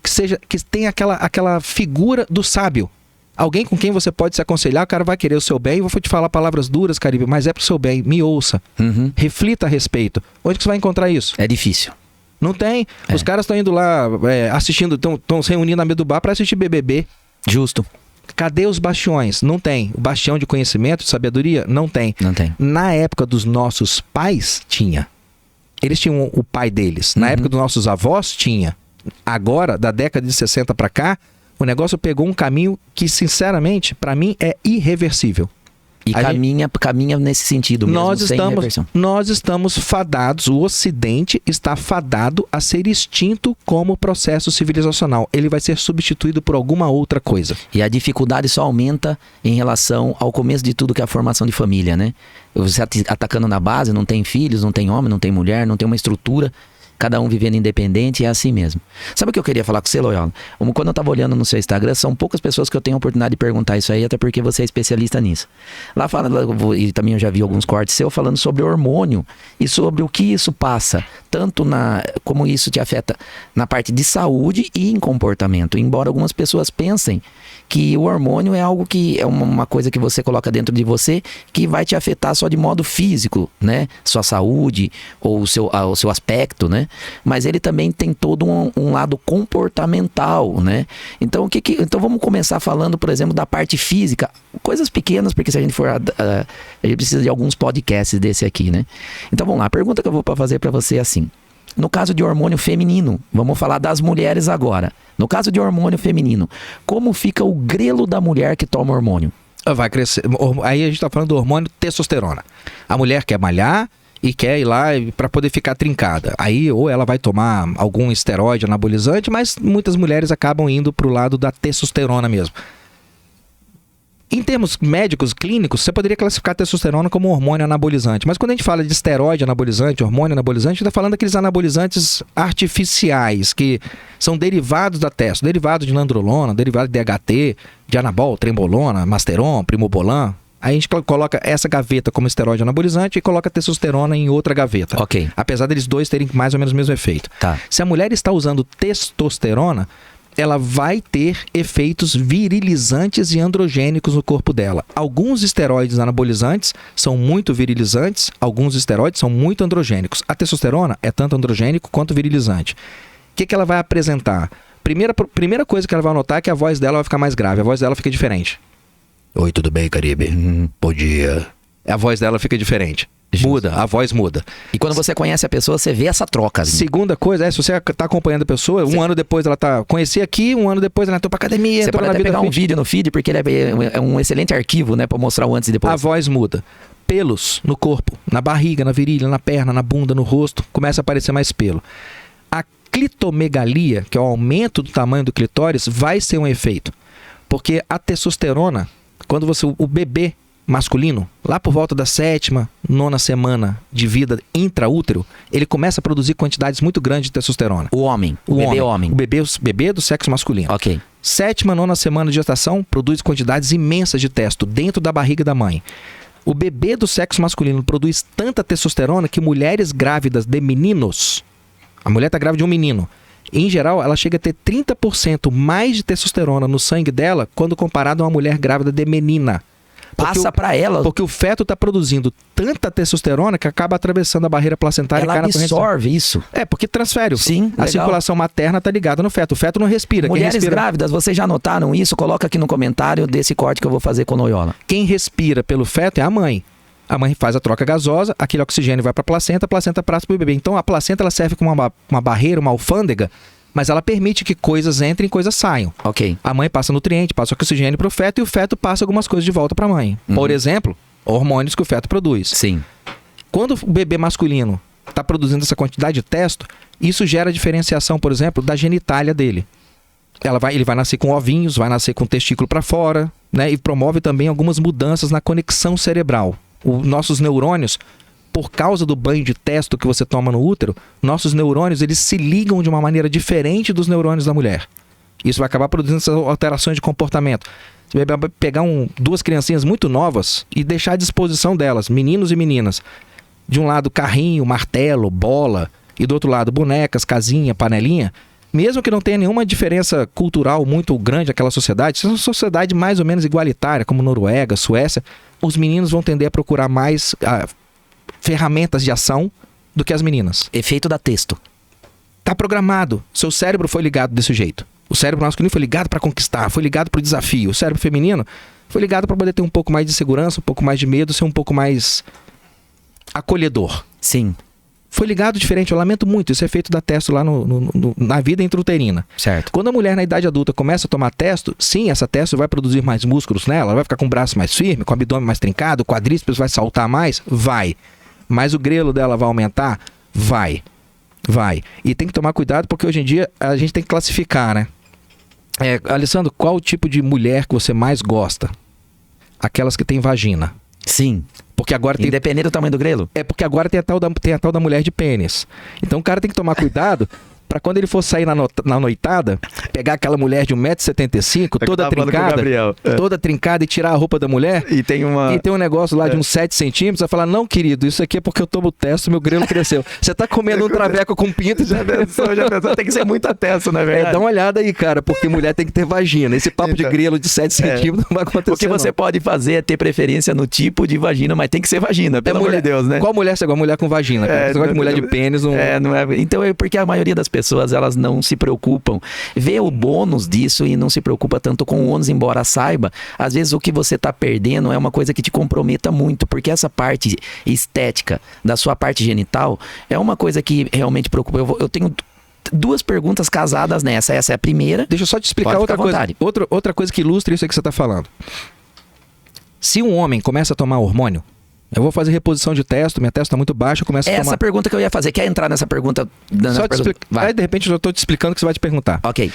que tenha aquela figura do sábio. Alguém com quem você pode se aconselhar, o cara vai querer o seu bem. Eu vou te falar palavras duras, Caribe, mas é pro seu bem. Me ouça. Reflita a respeito. Onde que você vai encontrar isso? É difícil. Não tem. Os caras estão indo lá assistindo, estão se reunindo na mesa do bar para assistir BBB. Justo. Cadê os bastiões? Não tem. O bastião de conhecimento, de sabedoria? Não tem. Não tem. Na época dos nossos pais, tinha. Eles tinham o pai deles. Na época dos nossos avós, tinha. Agora, da década de 60 para cá, o negócio pegou um caminho que, sinceramente, para mim é irreversível. E caminha nesse sentido mesmo, sem reversão. Nós estamos fadados, o Ocidente está fadado a ser extinto como processo civilizacional. Ele vai ser substituído por alguma outra coisa. E a dificuldade só aumenta em relação ao começo de tudo, que é a formação de família, né? Você atacando na base, não tem filhos, não tem homem, não tem mulher, não tem uma estrutura. Cada um vivendo independente, é assim mesmo. Sabe o que eu queria falar com você, Loyola? Quando eu estava olhando no seu Instagram, são poucas pessoas que eu tenho a oportunidade de perguntar isso aí, até porque você é especialista nisso. Lá fala, e também eu já vi alguns cortes seus falando sobre hormônio e sobre o que isso passa, tanto como isso te afeta na parte de saúde e em comportamento. Embora algumas pessoas pensem que o hormônio é algo que é uma coisa que você coloca dentro de você que vai te afetar só de modo físico, né? Sua saúde ou o seu aspecto, né? Mas ele também tem todo um lado comportamental, né? Então, então vamos começar falando, por exemplo, da parte física. Coisas pequenas, porque se a gente for... a gente precisa de alguns podcasts desse aqui, né? Então vamos lá, a pergunta que eu vou fazer para você é assim. No caso de hormônio feminino, vamos falar das mulheres agora. No caso de hormônio feminino, como fica o grelo da mulher que toma hormônio? Vai crescer. Aí a gente está falando do hormônio testosterona. A mulher quer malhar e quer ir lá para poder ficar trincada. Aí ou ela vai tomar algum esteroide anabolizante, mas muitas mulheres acabam indo para o lado da testosterona mesmo. Em termos médicos, clínicos, você poderia classificar a testosterona como um hormônio anabolizante. Mas quando a gente fala de esteroide anabolizante, hormônio anabolizante, a gente está falando daqueles anabolizantes artificiais, que são derivados da testo, derivados de nandrolona, derivados de DHT, de anabol, trembolona, masteron, primobolan. Aí a gente coloca essa gaveta como esteroide anabolizante e coloca a testosterona em outra gaveta. Ok. Apesar deles dois terem mais ou menos o mesmo efeito. Tá. Se a mulher está usando testosterona, ela vai ter efeitos virilizantes e androgênicos no corpo dela. Alguns esteroides anabolizantes são muito virilizantes, alguns esteroides são muito androgênicos. A testosterona é tanto androgênico quanto virilizante. O que ela vai apresentar? Primeira coisa que ela vai notar é que a voz dela vai ficar mais grave, a voz dela fica diferente. Oi, tudo bem, Caribe? Bom dia. A voz dela fica diferente. Muda, a voz muda. E quando você conhece a pessoa, você vê essa troca. Segunda coisa, se você tá acompanhando a pessoa, um ano depois ela tá... Conheci aqui, um ano depois ela entrou pra academia, você pode até pegar um vídeo no feed, porque ele é um excelente arquivo, né? Pra mostrar o antes e depois. A voz muda. Pelos no corpo, na barriga, na virilha, na perna, na bunda, no rosto, começa a aparecer mais pelo. A clitomegalia, que é o aumento do tamanho do clitóris, vai ser um efeito. Porque a testosterona, quando o bebê masculino, lá por volta da 7ª, 9ª semana de vida intraútero, ele começa a produzir quantidades muito grandes de testosterona. O bebê homem. O bebê do sexo masculino. Ok. 7ª, 9ª semana de gestação produz quantidades imensas de testo dentro da barriga da mãe. O bebê do sexo masculino produz tanta testosterona que mulheres grávidas de meninos, a mulher está grávida de um menino, em geral ela chega a ter 30% mais de testosterona no sangue dela quando comparado a uma mulher grávida de menina. Passa para ela. Porque o feto está produzindo tanta testosterona que acaba atravessando a barreira placentária. Ela absorve isso. Porque transfere. Sim, a circulação materna está ligada no feto. O feto não respira. Mulheres grávidas, vocês já notaram isso? Coloca aqui no comentário desse corte que eu vou fazer com o Loyola. Quem respira pelo feto é a mãe. A mãe faz a troca gasosa, aquele oxigênio vai para a placenta passa para o bebê. Então a placenta ela serve como uma barreira, uma alfândega, mas ela permite que coisas entrem e coisas saiam. Ok. A mãe passa nutriente, passa oxigênio para o feto e o feto passa algumas coisas de volta para a mãe. Por exemplo, hormônios que o feto produz. Sim. Quando o bebê masculino está produzindo essa quantidade de testo, isso gera diferenciação, por exemplo, da genitália dele. Ele vai nascer com ovinhos, vai nascer com o testículo para fora, né? E promove também algumas mudanças na conexão cerebral. Os nossos neurônios, por causa do banho de testo que você toma no útero, nossos neurônios eles se ligam de uma maneira diferente dos neurônios da mulher. Isso vai acabar produzindo essas alterações de comportamento. Você vai pegar duas criancinhas muito novas e deixar à disposição delas, meninos e meninas. De um lado carrinho, martelo, bola, e do outro lado bonecas, casinha, panelinha. mesmo que não tenha nenhuma diferença cultural muito grande aquela sociedade, se é uma sociedade mais ou menos igualitária, como Noruega, Suécia, os meninos vão tender a procurar mais ferramentas de ação do que as meninas. Efeito da texto. Tá programado. Seu cérebro foi ligado desse jeito. O cérebro masculino foi ligado para conquistar, foi ligado para o desafio. O cérebro feminino foi ligado para poder ter um pouco mais de segurança, um pouco mais de medo, ser um pouco mais acolhedor. Sim. Foi ligado diferente, eu lamento muito. Isso é feito da testo lá na vida intrauterina. Certo. Quando a mulher na idade adulta começa a tomar testo, sim, essa testo vai produzir mais músculos nela, ela vai ficar com o braço mais firme, com o abdômen mais trincado, o quadríceps vai saltar mais? Vai. Mas o grelo dela vai aumentar? Vai. Vai. E tem que tomar cuidado porque hoje em dia a gente tem que classificar, né? Alessandro, qual o tipo de mulher que você mais gosta? Aquelas que têm vagina. Sim. Porque agora tem... Independente do tamanho do grelo? É porque agora tem a tal da mulher de pênis. Então o cara tem que tomar cuidado pra quando ele for sair na noitada, pegar aquela mulher de 1,75 m, toda trincada e tirar a roupa da mulher. E tem um negócio lá de uns 7 centímetros, vai falar, não, querido, isso aqui é porque eu tomo testo, meu grelo cresceu. Você tá comendo um traveco com pinto. Já pensou. Tem que ser muita testo, na verdade. Dá uma olhada aí, cara, porque mulher tem que ter vagina. Esse papo de grelo de 7 centímetros não vai acontecer. O que você pode fazer é ter preferência no tipo de vagina, mas tem que ser vagina, pelo amor de Deus, né? Qual mulher você gosta? Mulher com vagina, cara. Você gosta de mulher de pênis? Não é. Então é porque a maioria das pessoas, elas não se preocupam, vê o bônus disso e não se preocupa tanto com o ônus, embora saiba, às vezes o que você está perdendo é uma coisa que te comprometa muito, porque essa parte estética da sua parte genital é uma coisa que realmente preocupa. Eu tenho 2 perguntas casadas nessa, essa é a primeira. Deixa eu só te explicar outra coisa. Outra coisa que ilustra isso aí que você está falando. Se um homem começa a tomar hormônio, eu vou fazer reposição de testo, minha testo está muito baixa, eu começo a tomar... Essa pergunta que eu ia fazer, quer entrar nessa pergunta? Aí de repente eu estou te explicando o que você vai te perguntar. Ok.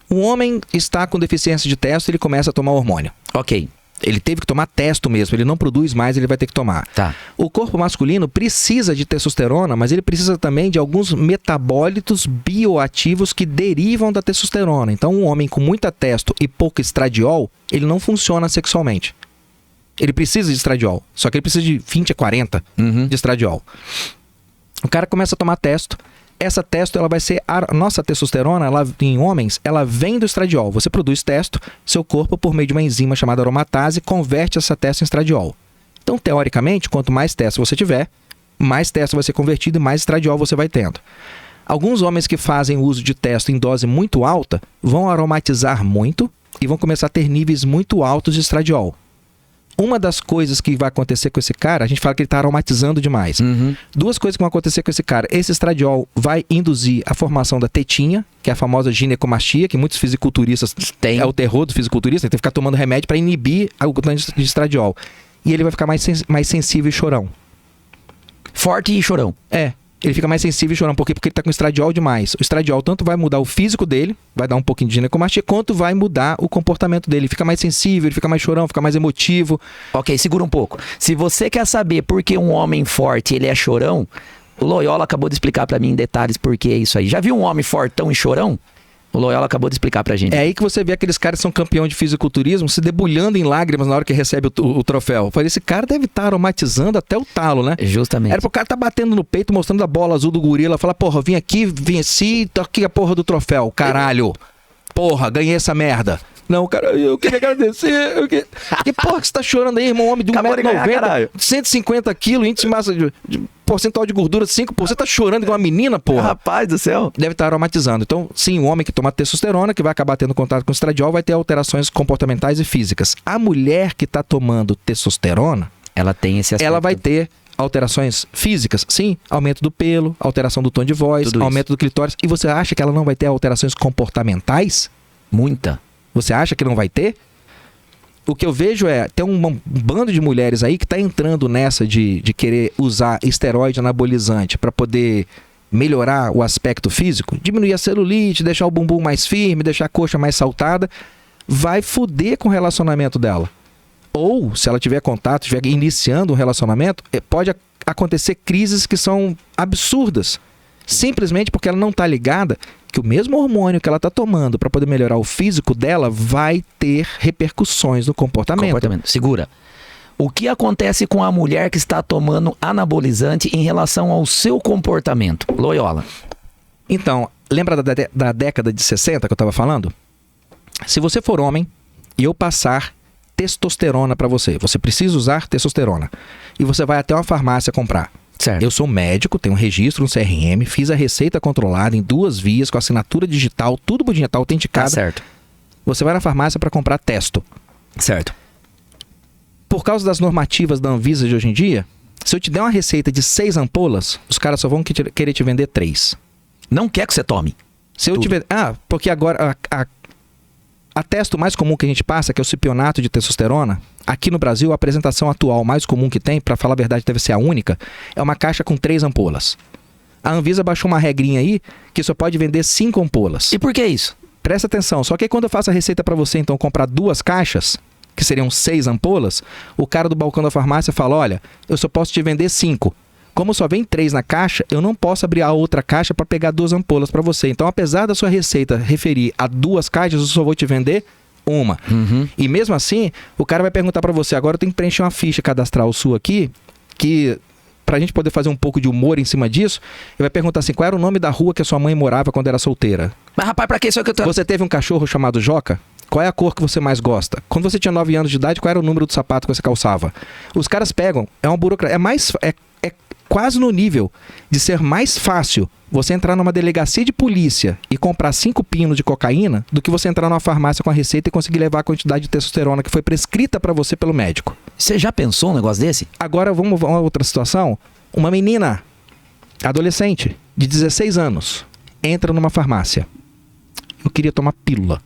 Um homem está com deficiência de testo, ele começa a tomar hormônio. Ok. Ele teve que tomar testo mesmo, ele não produz mais, ele vai ter que tomar. Tá. O corpo masculino precisa de testosterona, mas ele precisa também de alguns metabólitos bioativos que derivam da testosterona. Então um homem com muita testo e pouco estradiol, ele não funciona sexualmente. Ele precisa de estradiol, só que ele precisa de 20 a 40 de estradiol. O cara começa a tomar testo. Essa testo, ela vai ser... A nossa testosterona, ela, em homens, ela vem do estradiol. Você produz testo, seu corpo, por meio de uma enzima chamada aromatase, converte essa testo em estradiol. Então, teoricamente, quanto mais testo você tiver, mais testo vai ser convertido e mais estradiol você vai tendo. Alguns homens que fazem uso de testo em dose muito alta vão aromatizar muito e vão começar a ter níveis muito altos de estradiol. Uma das coisas que vai acontecer com esse cara, a gente fala que ele está aromatizando demais. 2 coisas que vão acontecer com esse cara. Esse estradiol vai induzir a formação da tetinha, que é a famosa ginecomastia, que muitos fisiculturistas têm. É o terror do fisiculturista, ele tem que ficar tomando remédio para inibir o quantidade de estradiol. E ele vai ficar mais sensível e chorão. Forte e chorão. Ele fica mais sensível e chorão. Por quê? Porque ele está com estradiol demais. O estradiol tanto vai mudar o físico dele, vai dar um pouquinho de ginecomastia, quanto vai mudar o comportamento dele. Ele fica mais sensível, ele fica mais chorão, fica mais emotivo. Ok, segura um pouco. Se você quer saber por que um homem forte ele é chorão, o Loyola acabou de explicar pra mim em detalhes por que é isso aí. Já viu um homem fortão e chorão? O Loyola acabou de explicar pra gente. É aí que você vê aqueles caras que são campeão de fisiculturismo se debulhando em lágrimas na hora que recebe o troféu. Eu falei, esse cara deve estar aromatizando até o talo, né? Justamente. Era pro cara tá batendo no peito, mostrando a bola azul do gorila. Falar, porra, vim aqui, venci, tô aqui a porra do troféu. Caralho. Porra, ganhei essa merda. Não, cara, eu queria agradecer. Que porra que você tá chorando aí, irmão? Homem de 1,90 m, 150 kg, índice de massa de percentual de gordura 5%. Você tá chorando igual uma menina, porra? Rapaz do céu. Deve estar aromatizando. Então, sim, o homem que toma testosterona, que vai acabar tendo contato com estradiol, vai ter alterações comportamentais e físicas. A mulher que tá tomando testosterona, ela tem esse aspecto. Ela vai ter alterações físicas, sim, aumento do pelo, alteração do tom de voz, aumento do clitóris. E você acha que ela não vai ter alterações comportamentais? Muita. Você acha que não vai ter? O que eu vejo tem um bando de mulheres aí que está entrando nessa de querer usar esteroide anabolizante para poder melhorar o aspecto físico, diminuir a celulite, deixar o bumbum mais firme, deixar a coxa mais saltada, vai foder com o relacionamento dela. Ou, se ela tiver contato, estiver iniciando um relacionamento, pode acontecer crises que são absurdas. Simplesmente porque ela não está ligada que o mesmo hormônio que ela está tomando para poder melhorar o físico dela vai ter repercussões no comportamento. Segura. O que acontece com a mulher que está tomando anabolizante em relação ao seu comportamento? Loyola. Então, Lembra da década de 60 que eu tava falando? Se você for homem e eu passar testosterona pra você, você precisa usar testosterona. E você vai até uma farmácia comprar. Certo. Eu sou médico, tenho um registro no CRM, fiz a receita controlada em 2 vias, com assinatura digital, tudo bonitinho, tá autenticado. Tá certo. Você vai na farmácia para comprar testo. Certo. Por causa das normativas da Anvisa de hoje em dia, se eu te der uma receita de 6 ampolas, os caras só vão querer te vender 3. Não quer que você tome. Se eu Tudo. tiver... porque agora a testo mais comum que a gente passa, que é o cipionato de testosterona, aqui no Brasil, a apresentação atual mais comum que tem, para falar a verdade deve ser a única, é uma caixa com 3 ampolas. A Anvisa baixou uma regrinha aí que só pode vender 5 ampolas. E por que isso? Presta atenção, só que aí quando eu faço a receita para você, então, comprar 2 caixas, que seriam 6 ampolas, o cara do balcão da farmácia fala, olha, eu só posso te vender 5. Como só vem 3 na caixa, eu não posso abrir a outra caixa para pegar 2 ampolas para você. Então, apesar da sua receita referir a 2 caixas, eu só vou te vender 1. E mesmo assim, o cara vai perguntar para você, agora eu tenho que preencher uma ficha cadastral sua aqui, que pra gente poder fazer um pouco de humor em cima disso, ele vai perguntar assim, qual era o nome da rua que a sua mãe morava quando era solteira? Mas rapaz, pra que isso que eu tô... Você teve um cachorro chamado Joca? Qual é a cor que você mais gosta? Quando você tinha 9 anos de idade, qual era o número do sapato que você calçava? Os caras pegam, é uma burocracia, é quase no nível de ser mais fácil você entrar numa delegacia de polícia e comprar 5 pinos de cocaína do que você entrar numa farmácia com a receita e conseguir levar a quantidade de testosterona que foi prescrita para você pelo médico. Você já pensou um negócio desse? Agora vamos a uma outra situação. Uma menina, adolescente, de 16 anos, entra numa farmácia. Eu queria tomar pílula.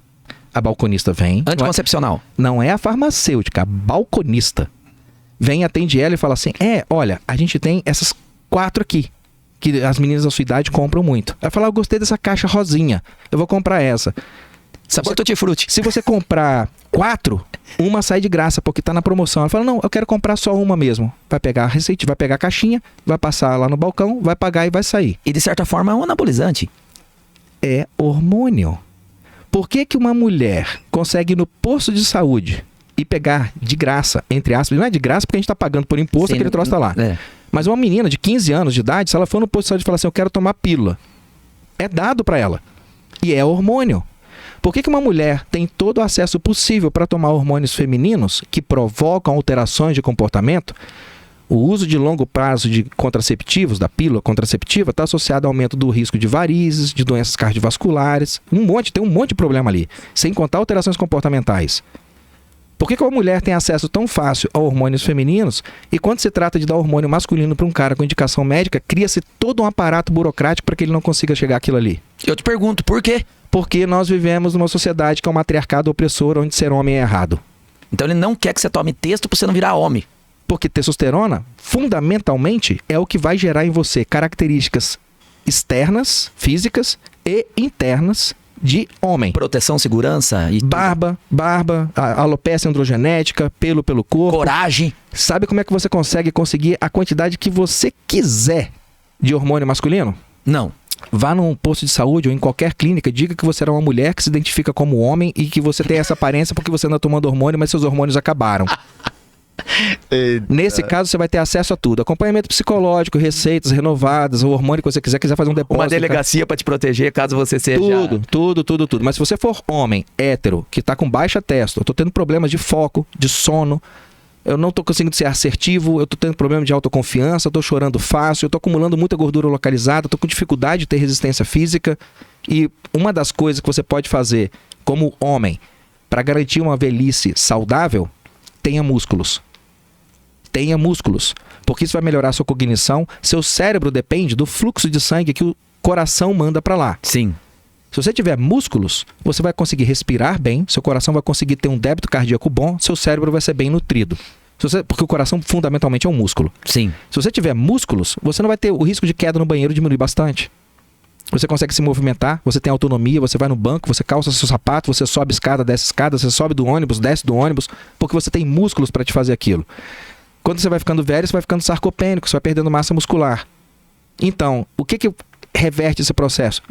A balconista vem. Anticoncepcional. Não é a farmacêutica, a balconista. Vem, atende ela e fala assim, olha, a gente tem essas 4 aqui, que as meninas da sua idade compram muito. Ela fala, eu gostei dessa caixa rosinha, eu vou comprar essa. Sabor tutti-frutti. Se você comprar 4, uma sai de graça, porque tá na promoção. Ela fala, não, eu quero comprar só uma mesmo. Vai pegar a receita, vai pegar a caixinha, vai passar lá no balcão, vai pagar e vai sair. E de certa forma é um anabolizante. É hormônio. Por que uma mulher consegue ir no posto de saúde e pegar de graça, entre aspas, não é de graça porque a gente tá pagando por imposto, Sim, aquele troço tá lá. É. Mas uma menina de 15 anos de idade, se ela for no posto de saúde e falar assim, eu quero tomar pílula, é dado para ela. E é hormônio. Por que uma mulher tem todo o acesso possível para tomar hormônios femininos que provocam alterações de comportamento? O uso de longo prazo de contraceptivos, da pílula contraceptiva, está associado ao aumento do risco de varizes, de doenças cardiovasculares, tem um monte de problema ali, sem contar alterações comportamentais. Por que uma mulher tem acesso tão fácil a hormônios femininos e quando se trata de dar hormônio masculino para um cara com indicação médica, cria-se todo um aparato burocrático para que ele não consiga chegar àquilo ali? Eu te pergunto, por quê? Porque nós vivemos numa sociedade que é um matriarcado opressor, onde ser homem é errado. Então ele não quer que você tome testo para você não virar homem. Porque testosterona, fundamentalmente, é o que vai gerar em você características externas, físicas e internas de homem. Proteção, segurança e Barba, alopecia androgenética, pelo corpo. coragem. Sabe como é que você conseguir a quantidade que você quiser de hormônio masculino? Não. Vá num posto de saúde ou em qualquer clínica, diga que você era uma mulher que se identifica como homem e que você tem essa aparência porque você anda tomando hormônio, mas seus hormônios acabaram. Nesse caso, você vai ter acesso a tudo. Acompanhamento psicológico, receitas renovadas, o hormônio que você quiser fazer um depósito. Uma delegacia para te proteger caso você seja... Tudo. Mas se você for homem, hétero, que tá com baixa testo, eu tô tendo problemas de foco, de sono, eu não tô conseguindo ser assertivo, eu tô tendo problema de autoconfiança, eu tô chorando fácil, eu tô acumulando muita gordura localizada, eu tô com dificuldade de ter resistência física. E uma das coisas que você pode fazer como homem para garantir uma velhice saudável, tenha músculos. Tenha músculos, porque isso vai melhorar a sua cognição. Seu cérebro depende do fluxo de sangue que o coração manda para lá. Sim. Se você tiver músculos, você vai conseguir respirar bem, seu coração vai conseguir ter um débito cardíaco bom, seu cérebro vai ser bem nutrido. Porque o coração fundamentalmente é um músculo. Sim. Se você tiver músculos, você não vai ter o risco de queda no banheiro diminuir bastante. Você consegue se movimentar, você tem autonomia, você vai no banco, você calça seu sapato, você sobe escada, desce escada, você sobe do ônibus, desce do ônibus, porque você tem músculos para te fazer aquilo. Quando você vai ficando velho, você vai ficando sarcopênico, você vai perdendo massa muscular. Então, o que reverte esse processo?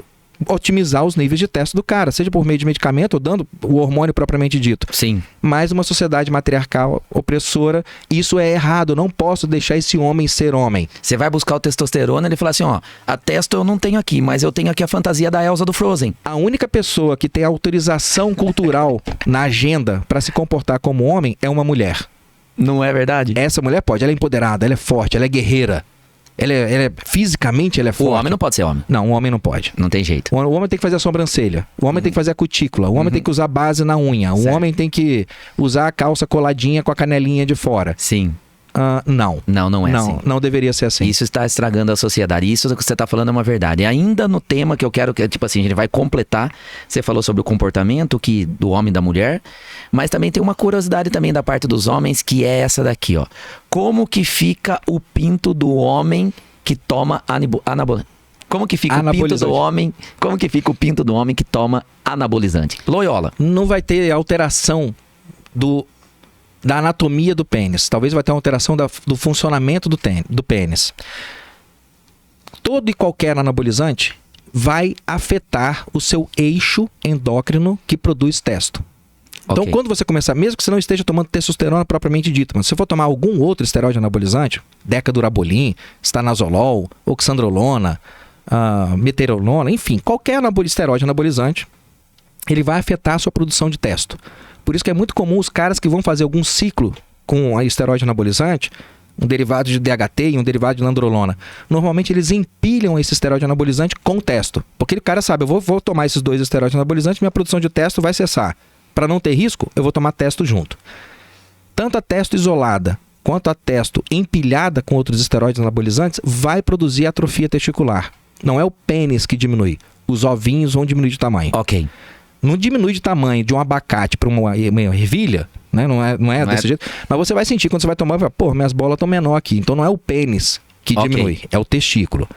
otimizar os níveis de testo do cara, seja por meio de medicamento ou dando o hormônio propriamente dito. Sim. Mas uma sociedade matriarcal, opressora, isso é errado. Eu não posso deixar esse homem ser homem. Você vai buscar o testosterona, ele fala assim, ó, a testo eu não tenho aqui, mas eu tenho aqui a fantasia da Elsa do Frozen. A única pessoa que tem autorização cultural na agenda para se comportar como homem é uma mulher. Não é verdade? Essa mulher pode, ela é empoderada, ela é forte, ela é guerreira. Fisicamente ela é forte. O homem não pode ser homem. Não, o homem não pode. Não tem jeito. O homem tem que fazer a sobrancelha. O homem tem que fazer a cutícula. O homem tem que usar base na unha. O homem tem que usar a calça coladinha com a canelinha de fora. Sim. Não. Não é assim. Não deveria ser assim. Isso está estragando a sociedade. Isso que você está falando é uma verdade. E ainda no tema que eu quero, tipo assim, a gente vai completar. Você falou sobre o comportamento do homem e da mulher. Mas também tem uma curiosidade também da parte dos homens, que é essa daqui, ó. Como que fica o pinto do homem que toma Como que fica o pinto do homem? Como que fica o pinto do homem que toma anabolizante? Loyola. Não vai ter alteração da anatomia do pênis. Talvez vai ter uma alteração do funcionamento do pênis. Todo e qualquer anabolizante vai afetar o seu eixo endócrino que produz testo. Então, quando você começar, mesmo que você não esteja tomando testosterona propriamente dita, mas se você for tomar algum outro esteroide anabolizante, decadurabolin, stanazolol, oxandrolona, meterolona, enfim, qualquer esteroide anabolizante, ele vai afetar a sua produção de testo. Por isso que é muito comum os caras que vão fazer algum ciclo com a esteroide anabolizante, um derivado de DHT e um derivado de nandrolona, normalmente eles empilham esse esteroide anabolizante com testo. Porque o cara sabe, eu vou tomar esses 2 esteroides anabolizantes, minha produção de testo vai cessar. Para não ter risco, eu vou tomar testo junto. Tanto a testo isolada quanto a testo empilhada com outros esteroides anabolizantes vai produzir atrofia testicular. Não é o pênis que diminui. Os ovinhos vão diminuir de tamanho. Ok. Não diminui de tamanho de um abacate para uma ervilha, né? Não é desse jeito. Mas você vai sentir quando você vai tomar, pô, minhas bolas estão menor aqui. Então não é o pênis que diminui, é o testículo.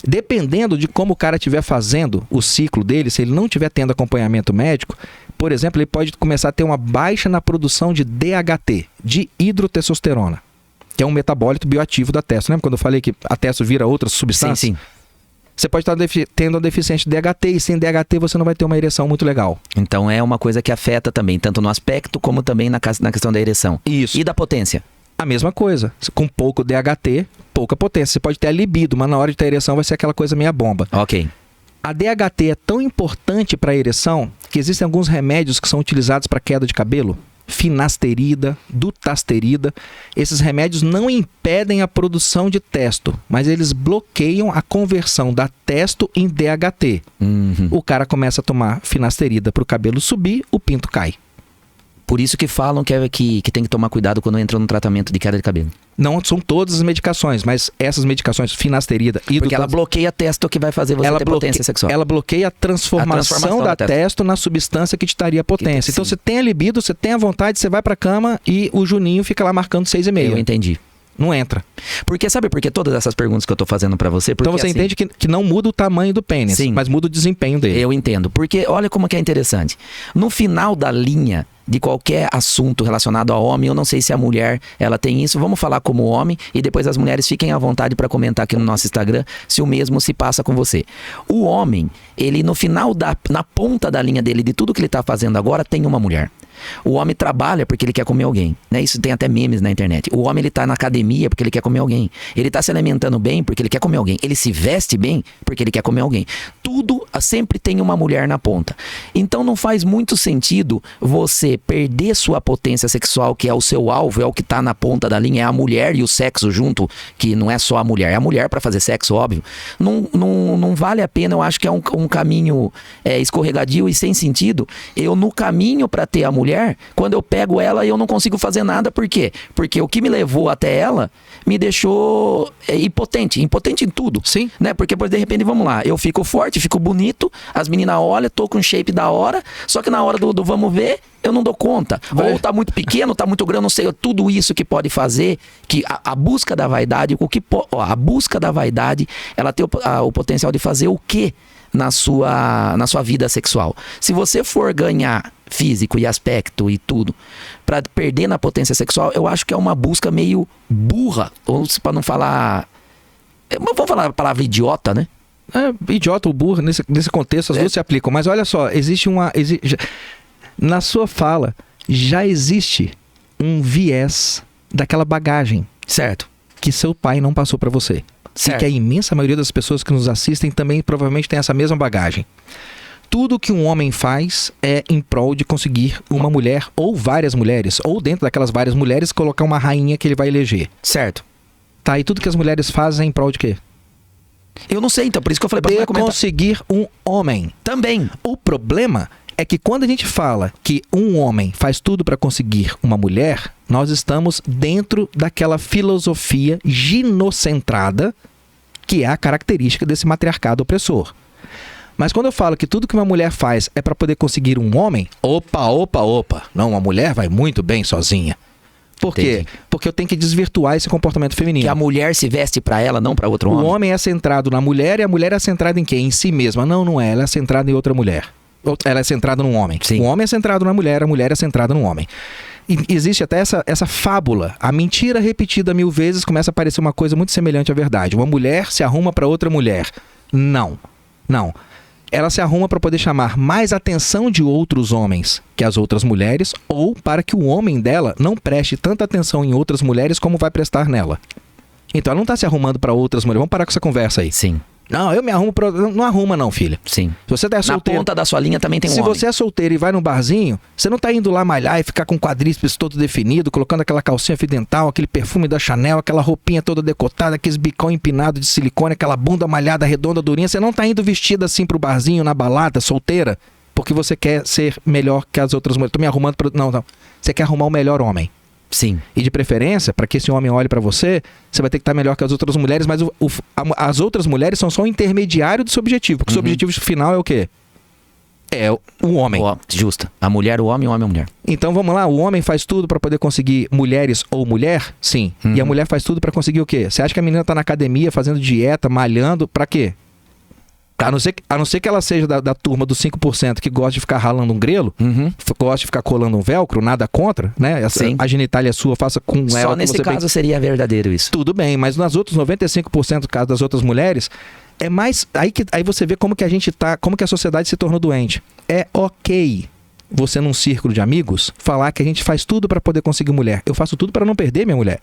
Dependendo de como o cara estiver fazendo o ciclo dele, se ele não estiver tendo acompanhamento médico, por exemplo, ele pode começar a ter uma baixa na produção de DHT, de hidrotestosterona, que é um metabólito bioativo da testo. Lembra quando eu falei que a testo vira outra substância? Sim. Você pode estar tendo uma deficiência de DHT e sem DHT você não vai ter uma ereção muito legal. Então é uma coisa que afeta também, tanto no aspecto como também na questão da ereção. Isso. E da potência? A mesma coisa. Com pouco DHT, pouca potência. Você pode ter a libido, mas na hora de ter ereção vai ser aquela coisa meia bomba. Ok. A DHT é tão importante para a ereção que existem alguns remédios que são utilizados para queda de cabelo. Finasterida, dutasterida. Esses remédios não impedem a produção de testo, mas eles bloqueiam a conversão da testo em DHT. O cara começa a tomar finasterida para o cabelo subir, o pinto cai. Por isso que falam que tem que tomar cuidado quando entra no tratamento de queda de cabelo. Não são todas as medicações, mas essas medicações, finasterida e porque ela bloqueia a testo que vai fazer você ter potência sexual. Ela bloqueia a transformação da testo na substância que te daria potência. Então você tem a libido, você tem a vontade, você vai pra cama e o Juninho fica lá marcando 6,5. Eu entendi. Não entra. Porque sabe por que todas essas perguntas que eu tô fazendo pra você? Porque, então você entende que não muda o tamanho do pênis, mas muda o desempenho dele. Eu entendo. Porque olha como que é interessante. No final da linha de qualquer assunto relacionado ao homem, eu não sei se a mulher ela tem isso, vamos falar como homem e depois as mulheres fiquem à vontade para comentar aqui no nosso Instagram se o mesmo se passa com você. O homem, ele no final na ponta da linha dele, de tudo que ele tá fazendo agora, tem uma mulher. O homem trabalha porque ele quer comer alguém, né? Isso tem até memes na internet. O homem ele tá na academia porque ele quer comer alguém. Ele tá se alimentando bem porque ele quer comer alguém. Ele se veste bem porque ele quer comer alguém. Tudo sempre tem uma mulher na ponta. Então não faz muito sentido você perder sua potência sexual, que é o seu alvo, é o que tá na ponta da linha, é a mulher e o sexo junto, que não é só a mulher, é a mulher para fazer sexo, óbvio. Não vale a pena, eu acho que é um caminho escorregadio e sem sentido. Eu no caminho para ter a mulher, quando eu pego ela, eu não consigo fazer nada. Por quê? Porque o que me levou até ela me deixou impotente em tudo. Sim. Né? Porque de repente, vamos lá, eu fico forte, fico bonito, as meninas olham, tô com shape da hora, só que na hora do vamos ver, eu não dou conta. Ou tá muito pequeno, tá muito grande, não sei, tudo isso que pode fazer, que a busca da vaidade, a busca da vaidade, ela tem o potencial de fazer o quê na sua vida sexual? Se você for ganhar físico e aspecto e tudo para perder na potência sexual, eu acho que é uma busca meio burra, ou para não falar, vamos falar a palavra idiota, né? Idiota ou burro, nesse contexto as duas se aplicam. Mas olha só, na sua fala já existe um viés daquela bagagem. Certo. Que seu pai não passou pra você. Certo. E que a imensa maioria das pessoas que nos assistem também provavelmente tem essa mesma bagagem. Tudo que um homem faz é em prol de conseguir uma mulher ou várias mulheres, ou dentro daquelas várias mulheres colocar uma rainha que ele vai eleger. Certo. Tá, e tudo que as mulheres fazem é em prol de quê? Eu não sei, então, por isso que eu falei pra De você comentar. conseguir um homem. Também. O problema é que quando a gente fala que um homem faz tudo para conseguir uma mulher, nós estamos dentro daquela filosofia ginocentrada que é a característica desse matriarcado opressor. Mas quando eu falo que tudo que uma mulher faz é para poder conseguir um homem, opa. Não, uma mulher vai muito bem sozinha. Por quê? Entendi. Porque eu tenho que desvirtuar esse comportamento feminino. Que a mulher se veste pra ela, não pra outro O homem. homem é centrado na mulher e a mulher é centrada em quê? Em si mesma. Não é. Ela é centrada em outra mulher. Ela é centrada num homem. Sim. O homem é centrado na mulher, a mulher é centrada no homem. E existe até essa fábula. A mentira repetida 1000 vezes começa a parecer uma coisa muito semelhante à verdade. Uma mulher se arruma para outra mulher. Não. Ela se arruma para poder chamar mais atenção de outros homens que as outras mulheres, ou para que o homem dela não preste tanta atenção em outras mulheres como vai prestar nela. Então ela não está se arrumando para outras mulheres. Vamos parar com essa conversa aí. Sim, Não, eu me arrumo pra... Não arruma não, filha. sim. Se você tá Na solteiro... ponta da sua linha também tem um Se homem. você é solteiro e vai num barzinho, você não tá indo lá malhar e ficar com o quadríceps todo definido, colocando aquela calcinha fio dental, aquele perfume da Chanel, aquela roupinha toda decotada, aqueles bicão empinado de silicone, aquela bunda malhada, redonda, durinha. Você não tá indo vestida assim pro barzinho, na balada, solteira, porque você quer ser melhor que as outras mulheres. Tô me arrumando pra... Não. Você quer arrumar o melhor homem. Sim. E de preferência, para que esse homem olhe para você, você vai ter que estar melhor que as outras mulheres, mas as outras mulheres são só o intermediário do seu objetivo. Porque o seu objetivo final é o quê? É o homem. Justo. A mulher, o homem, a mulher. Então vamos lá, o homem faz tudo para poder conseguir mulheres ou mulher? Sim. E a mulher faz tudo para conseguir o quê? Você acha que a menina tá na academia fazendo dieta, malhando, para quê? A não ser que ela seja da turma dos 5% que gosta de ficar ralando um grelo, gosta de ficar colando um velcro, nada contra, né? A genitália sua, faça com ela. Só nesse caso seria verdadeiro isso. Tudo bem, mas nas outras 95% do caso das outras mulheres, é mais... Aí você vê como que a gente tá, como que a sociedade se tornou doente. É ok você num círculo de amigos falar que a gente faz tudo para poder conseguir mulher. Eu faço tudo para não perder minha mulher.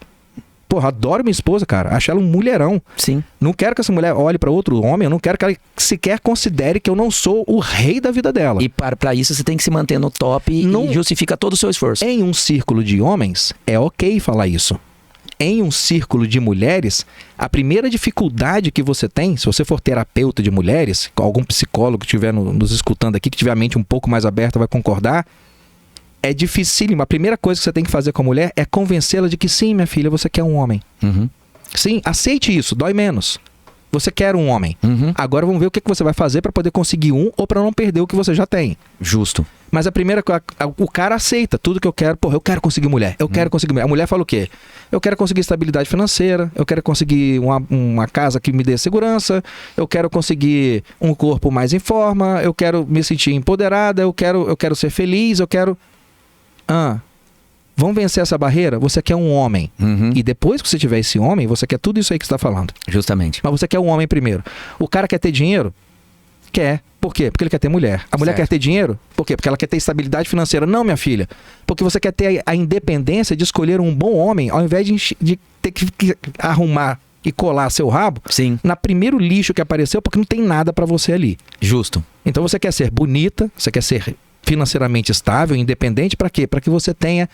Porra, adoro minha esposa, cara. Acho ela um mulherão. Sim. Não quero que essa mulher olhe para outro homem. Eu não quero que ela sequer considere que eu não sou o rei da vida dela. E para isso você tem que se manter no top e justifica todo o seu esforço. Em um círculo de homens, é ok falar isso. Em um círculo de mulheres, a primeira dificuldade que você tem, se você for terapeuta de mulheres, algum psicólogo que estiver nos escutando aqui, que tiver a mente um pouco mais aberta, vai concordar, é dificílimo. A primeira coisa que você tem que fazer com a mulher é convencê-la de que sim, minha filha, você quer um homem. Sim, aceite isso, dói menos. Você quer um homem. Agora vamos ver o que você vai fazer para poder conseguir um ou para não perder o que você já tem. Justo. Mas a primeira coisa, o cara aceita tudo que eu quero. Porra, eu quero conseguir mulher. Eu quero conseguir mulher. A mulher fala o quê? Eu quero conseguir estabilidade financeira. Eu quero conseguir uma casa que me dê segurança. Eu quero conseguir um corpo mais em forma. Eu quero me sentir empoderada. Eu quero ser feliz. Eu quero... Vamos vencer essa barreira? Você quer um homem. E depois que você tiver esse homem, você quer tudo isso aí que você está falando. Justamente. Mas você quer um homem primeiro. O cara quer ter dinheiro? Quer. Por quê? Porque ele quer ter mulher. A mulher quer ter dinheiro? Por quê? Porque ela quer ter estabilidade financeira. Não, minha filha. Porque você quer ter a independência de escolher um bom homem, ao invés de ter que arrumar e colar seu rabo na primeiro lixo que apareceu, porque não tem nada pra você ali. Justo. Então você quer ser bonita, você quer ser financeiramente estável, independente, pra quê? Pra que você tenha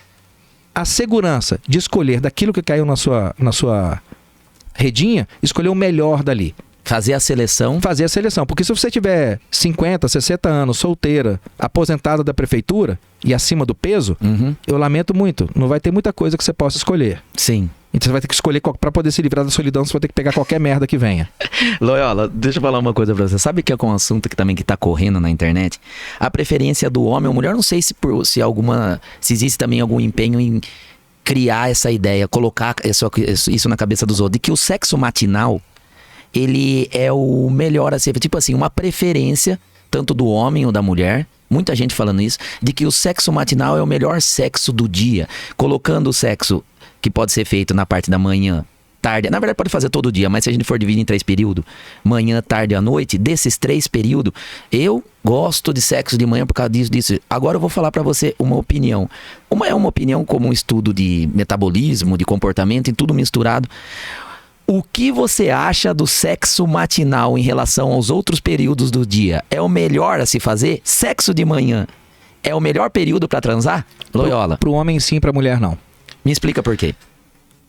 a segurança de escolher daquilo que caiu na sua redinha, escolher o melhor dali. Fazer a seleção. Fazer a seleção. Porque se você tiver 50, 60 anos, solteira, aposentada da prefeitura e acima do peso, eu lamento muito. Não vai ter muita coisa que você possa escolher. Sim. Então você vai ter que escolher, para poder se livrar da solidão, você vai ter que pegar qualquer merda que venha. Loyola, deixa eu falar uma coisa pra você. Sabe que é um assunto que também que tá correndo na internet? A preferência do homem ou mulher, não sei se existe também algum empenho em criar essa ideia, colocar isso na cabeça dos outros, de que o sexo matinal, ele é o melhor a ser, tipo assim, uma preferência, tanto do homem ou da mulher, muita gente falando isso, de que o sexo matinal é o melhor sexo do dia, colocando o sexo que pode ser feito na parte da manhã tarde, na verdade pode fazer todo dia, mas se a gente for dividir em 3 períodos, manhã, tarde e à noite, desses 3 períodos, eu gosto de sexo de manhã por causa disso. Agora eu vou falar pra você uma opinião. É uma opinião como um estudo de metabolismo, de comportamento e tudo misturado. O que você acha do sexo matinal em relação aos outros períodos do dia? É o melhor a se fazer? Sexo de manhã é o melhor período pra transar? Loyola. Pro homem sim, pra mulher não. Me explica por quê.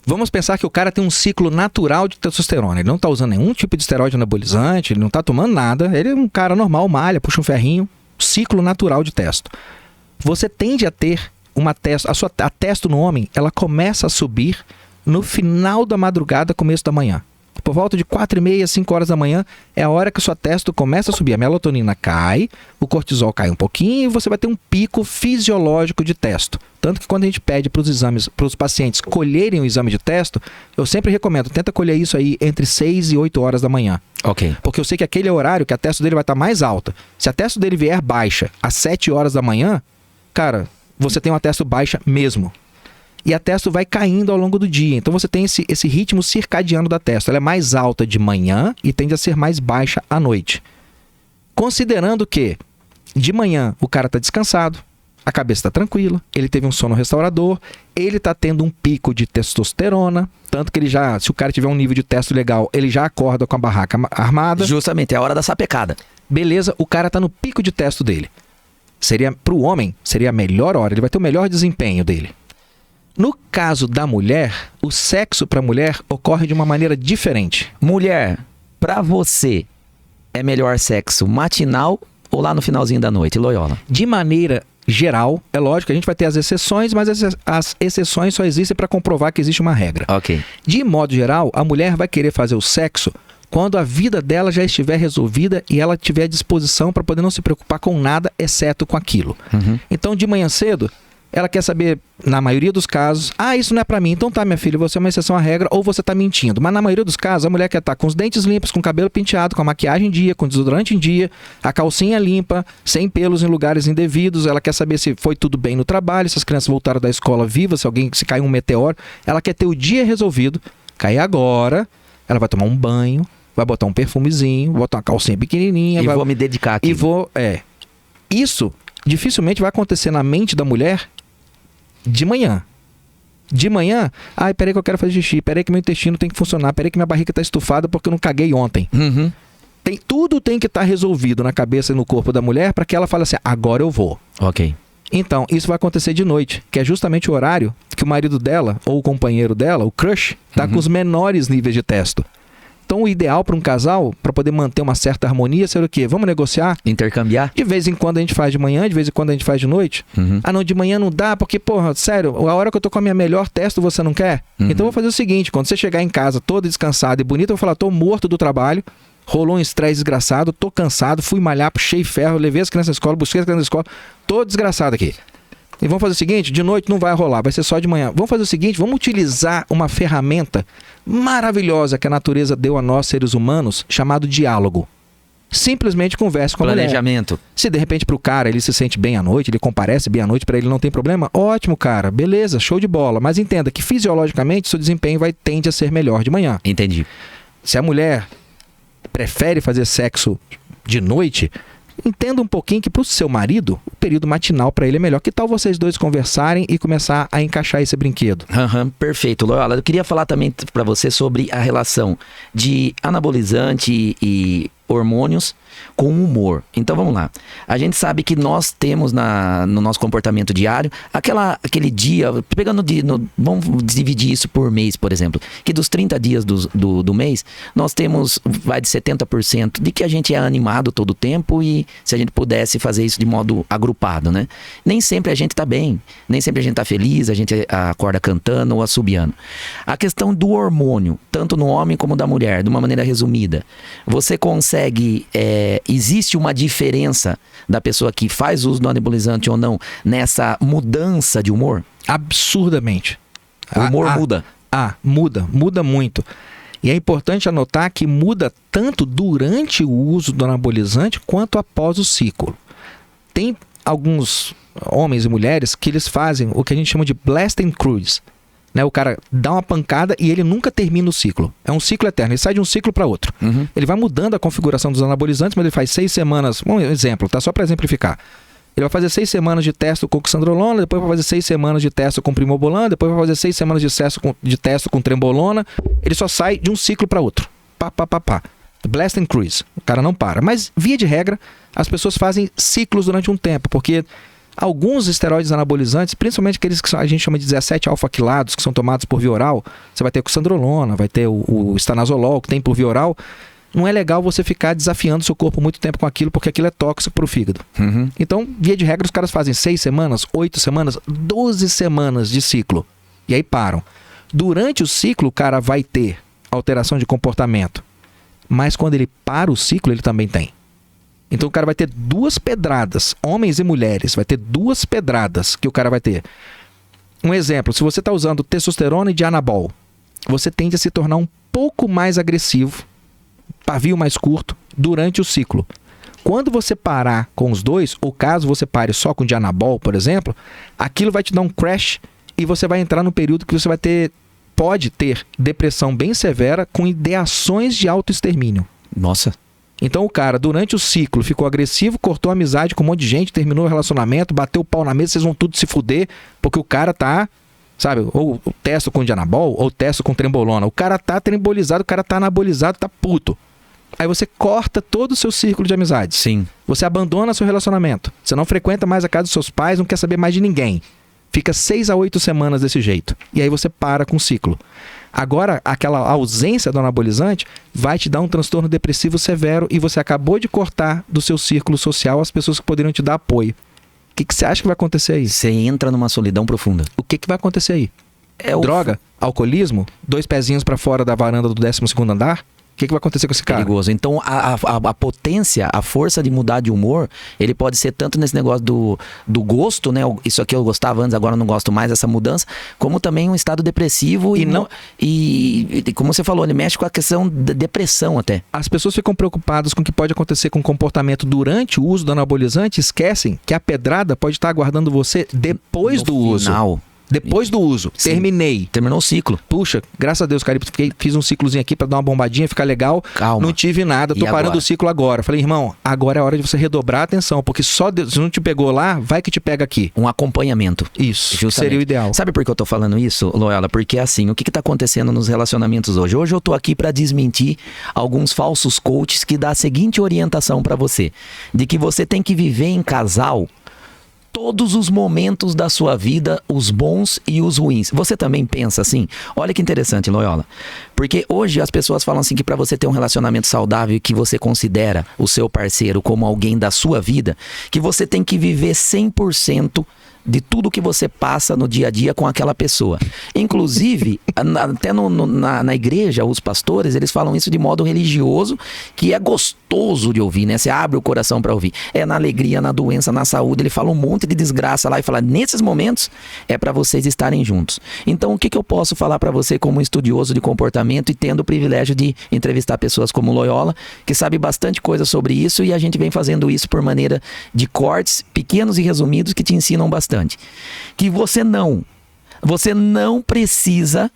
Vamos pensar que o cara tem um ciclo natural de testosterona. Ele não tá usando nenhum tipo de esteroide anabolizante, ele não tá tomando nada. Ele é um cara normal, malha, puxa um ferrinho. Ciclo natural de testo. Você tende a ter uma testo. A testo no homem, ela começa a subir no final da madrugada, começo da manhã. Por volta de 4h30, 5 horas da manhã, é a hora que sua testo começa a subir. A melatonina cai, o cortisol cai um pouquinho e você vai ter um pico fisiológico de testo. Tanto que quando a gente pede para os pacientes colherem o exame de testo, eu sempre recomendo, tenta colher isso aí entre 6 e 8 horas da manhã. Ok. Porque eu sei que aquele é o horário que a testo dele vai estar mais alta. Se a testo dele vier baixa às 7 horas da manhã, cara, você tem uma testo baixa mesmo. E a testo vai caindo ao longo do dia. Então você tem esse ritmo circadiano da testo. Ela é mais alta de manhã e tende a ser mais baixa à noite. Considerando que de manhã o cara está descansado, a cabeça está tranquila, ele teve um sono restaurador, ele está tendo um pico de testosterona, tanto que ele já, se o cara tiver um nível de testo legal, ele já acorda com a barraca armada. Justamente, é a hora da sapecada. Beleza, o cara está no pico de testo dele. Para o homem, seria a melhor hora, ele vai ter o melhor desempenho dele. No caso da mulher, o sexo para a mulher ocorre de uma maneira diferente. Mulher, para você, é melhor sexo matinal ou lá no finalzinho da noite, Loyola? De maneira geral, é lógico que a gente vai ter as exceções, mas as exceções só existem para comprovar que existe uma regra. Ok. De modo geral, a mulher vai querer fazer o sexo quando a vida dela já estiver resolvida e ela tiver disposição para poder não se preocupar com nada, exceto com aquilo. Então, de manhã cedo, ela quer saber, na maioria dos casos, isso não é pra mim, então tá, minha filha, você é uma exceção à regra ou você tá mentindo. Mas na maioria dos casos, a mulher quer estar com os dentes limpos, com o cabelo penteado, com a maquiagem em dia, com o desodorante em dia, a calcinha limpa, sem pelos em lugares indevidos. Ela quer saber se foi tudo bem no trabalho, se as crianças voltaram da escola vivas, se caiu um meteoro. Ela quer ter o dia resolvido, cair agora, ela vai tomar um banho, vai botar um perfumezinho, botar uma calcinha pequenininha. Vou me dedicar aqui. Isso dificilmente vai acontecer na mente da mulher de manhã. De manhã, peraí que eu quero fazer xixi, peraí que meu intestino tem que funcionar, peraí que minha barriga está estufada porque eu não caguei ontem. Tudo tem que estar resolvido na cabeça e no corpo da mulher para que ela fale assim, agora eu vou. Ok. Então, isso vai acontecer de noite, que é justamente o horário que o marido dela, ou o companheiro dela, o crush, está com os menores níveis de testo. Então, o ideal para um casal, para poder manter uma certa harmonia, seria o quê? Vamos negociar? Intercambiar? De vez em quando a gente faz de manhã, de vez em quando a gente faz de noite. Não, de manhã não dá, porque, sério, a hora que eu tô com a minha melhor testo, você não quer? Então, eu vou fazer o seguinte, quando você chegar em casa toda descansada e bonita, eu vou falar, tô morto do trabalho, rolou um estresse desgraçado, tô cansado, fui malhar, puxei ferro, levei as crianças na escola, busquei as crianças na escola, tô desgraçado aqui. E vamos fazer o seguinte, de noite não vai rolar, vai ser só de manhã. Vamos fazer o seguinte, vamos utilizar uma ferramenta maravilhosa que a natureza deu a nós, seres humanos, chamado diálogo. Simplesmente converse com a mulher. Planejamento. Se de repente pro cara ele se sente bem à noite, ele comparece bem à noite, para ele não tem problema, ótimo, cara, beleza, show de bola. Mas entenda que fisiologicamente seu desempenho tende a ser melhor de manhã. Entendi. Se a mulher prefere fazer sexo de noite, entenda um pouquinho que para o seu marido, o período matinal para ele é melhor. Que tal vocês dois conversarem e começar a encaixar esse brinquedo? Perfeito, Loyola. Eu queria falar também para você sobre a relação de anabolizante e hormônios com o humor. Então vamos lá. A gente sabe que nós temos no nosso comportamento diário aquele dia, vamos dividir isso por mês, por exemplo, que dos 30 dias do mês, nós temos, vai de 70% de que a gente é animado todo o tempo, e se a gente pudesse fazer isso de modo agrupado, né? Nem sempre a gente tá bem, nem sempre a gente tá feliz, a gente acorda cantando ou assobiando. A questão do hormônio, tanto no homem como da mulher, de uma maneira resumida, você consegue... existe uma diferença da pessoa que faz uso do anabolizante ou não nessa mudança de humor? Absurdamente. O humor muda? Muda muito. E é importante anotar que muda tanto durante o uso do anabolizante quanto após o ciclo. Tem alguns homens e mulheres que eles fazem o que a gente chama de blast and cruise. né? O cara dá uma pancada e ele nunca termina o ciclo. É um ciclo eterno, ele sai de um ciclo para outro. Ele vai mudando a configuração dos anabolizantes, mas ele faz 6 semanas, um exemplo, tá? Só para exemplificar. Ele vai fazer 6 semanas de teste com oxandrolona, depois vai fazer 6 semanas de teste com primobolan, depois vai fazer 6 semanas de teste com trembolona. Ele só sai de um ciclo para outro. Pá. Blast and cruise. O cara não para. Mas, via de regra, as pessoas fazem ciclos durante um tempo, porque alguns esteroides anabolizantes, principalmente aqueles que a gente chama de 17-alfa-quilados, que são tomados por via oral, você vai ter oxandrolona, vai ter o estanazolol, que tem por via oral. Não é legal você ficar desafiando seu corpo muito tempo com aquilo, porque aquilo é tóxico para o fígado. Então, via de regra, os caras fazem 6 semanas, 8 semanas, 12 semanas de ciclo. E aí param. Durante o ciclo, o cara vai ter alteração de comportamento. Mas quando ele para o ciclo, ele também tem. Então, o cara vai ter 2 pedradas, homens e mulheres, vai ter 2 pedradas que o cara vai ter. Um exemplo, se você está usando testosterona e dianabol, você tende a se tornar um pouco mais agressivo, pavio mais curto, durante o ciclo. Quando você parar com os dois, ou caso você pare só com dianabol, por exemplo, aquilo vai te dar um crash e você vai entrar no período que você pode ter depressão bem severa com ideações de autoextermínio. Nossa. Então o cara, durante o ciclo, ficou agressivo, cortou amizade com um monte de gente, terminou o relacionamento, bateu o pau na mesa, vocês vão tudo se fuder, porque o cara tá... Sabe, ou testo com dianabol, ou testo com trembolona. O cara tá trembolizado, o cara tá anabolizado, tá puto. Aí você corta todo o seu círculo de amizades. Sim. Você abandona seu relacionamento. Você não frequenta mais a casa dos seus pais, não quer saber mais de ninguém. Fica 6 a 8 semanas desse jeito. E aí você para com o ciclo. Agora, aquela ausência do anabolizante vai te dar um transtorno depressivo severo e você acabou de cortar do seu círculo social as pessoas que poderiam te dar apoio. O que você acha que vai acontecer aí? Você entra numa solidão profunda. O que vai acontecer aí? Droga? Alcoolismo? 2 pezinhos para fora da varanda do 12º andar? O que vai acontecer com esse cara? Perigoso. Então, a potência, a força de mudar de humor, ele pode ser tanto nesse negócio do gosto, né? Isso aqui eu gostava antes, agora eu não gosto mais, essa mudança, como também um estado depressivo e como você falou, ele mexe com a questão da depressão até. As pessoas ficam preocupadas com o que pode acontecer com o comportamento durante o uso do anabolizante, esquecem que a pedrada pode estar aguardando você depois do uso. Depois do uso. Sim. Terminei. Terminou o ciclo. Puxa, graças a Deus, cara, fiz um ciclozinho aqui pra dar uma bombadinha, ficar legal. Calma. Não tive nada, tô parando o ciclo agora. Falei, irmão, agora é hora de você redobrar a atenção, porque só Deus, se não te pegou lá, vai que te pega aqui. Um acompanhamento. Isso, justamente. Seria o ideal. Sabe por que eu tô falando isso, Loyola? Porque assim, o que tá acontecendo nos relacionamentos hoje? Hoje eu tô aqui pra desmentir alguns falsos coaches que dá a seguinte orientação pra você, de que você tem que viver em casal todos os momentos da sua vida, os bons e os ruins. Você também pensa assim? Olha que interessante, Loyola. Porque hoje as pessoas falam assim que para você ter um relacionamento saudável e que você considera o seu parceiro como alguém da sua vida, que você tem que viver 100% de tudo que você passa no dia a dia com aquela pessoa. Inclusive, até na igreja, os pastores, eles falam isso de modo religioso, que é gostoso de ouvir, né? Você abre o coração para ouvir. É na alegria, na doença, na saúde. Ele fala um monte de desgraça lá e fala, nesses momentos, é para vocês estarem juntos. Então, o que eu posso falar para você como estudioso de comportamento e tendo o privilégio de entrevistar pessoas como Loyola, que sabe bastante coisa sobre isso, e a gente vem fazendo isso por maneira de cortes pequenos e resumidos que te ensinam bastante. Que você não precisa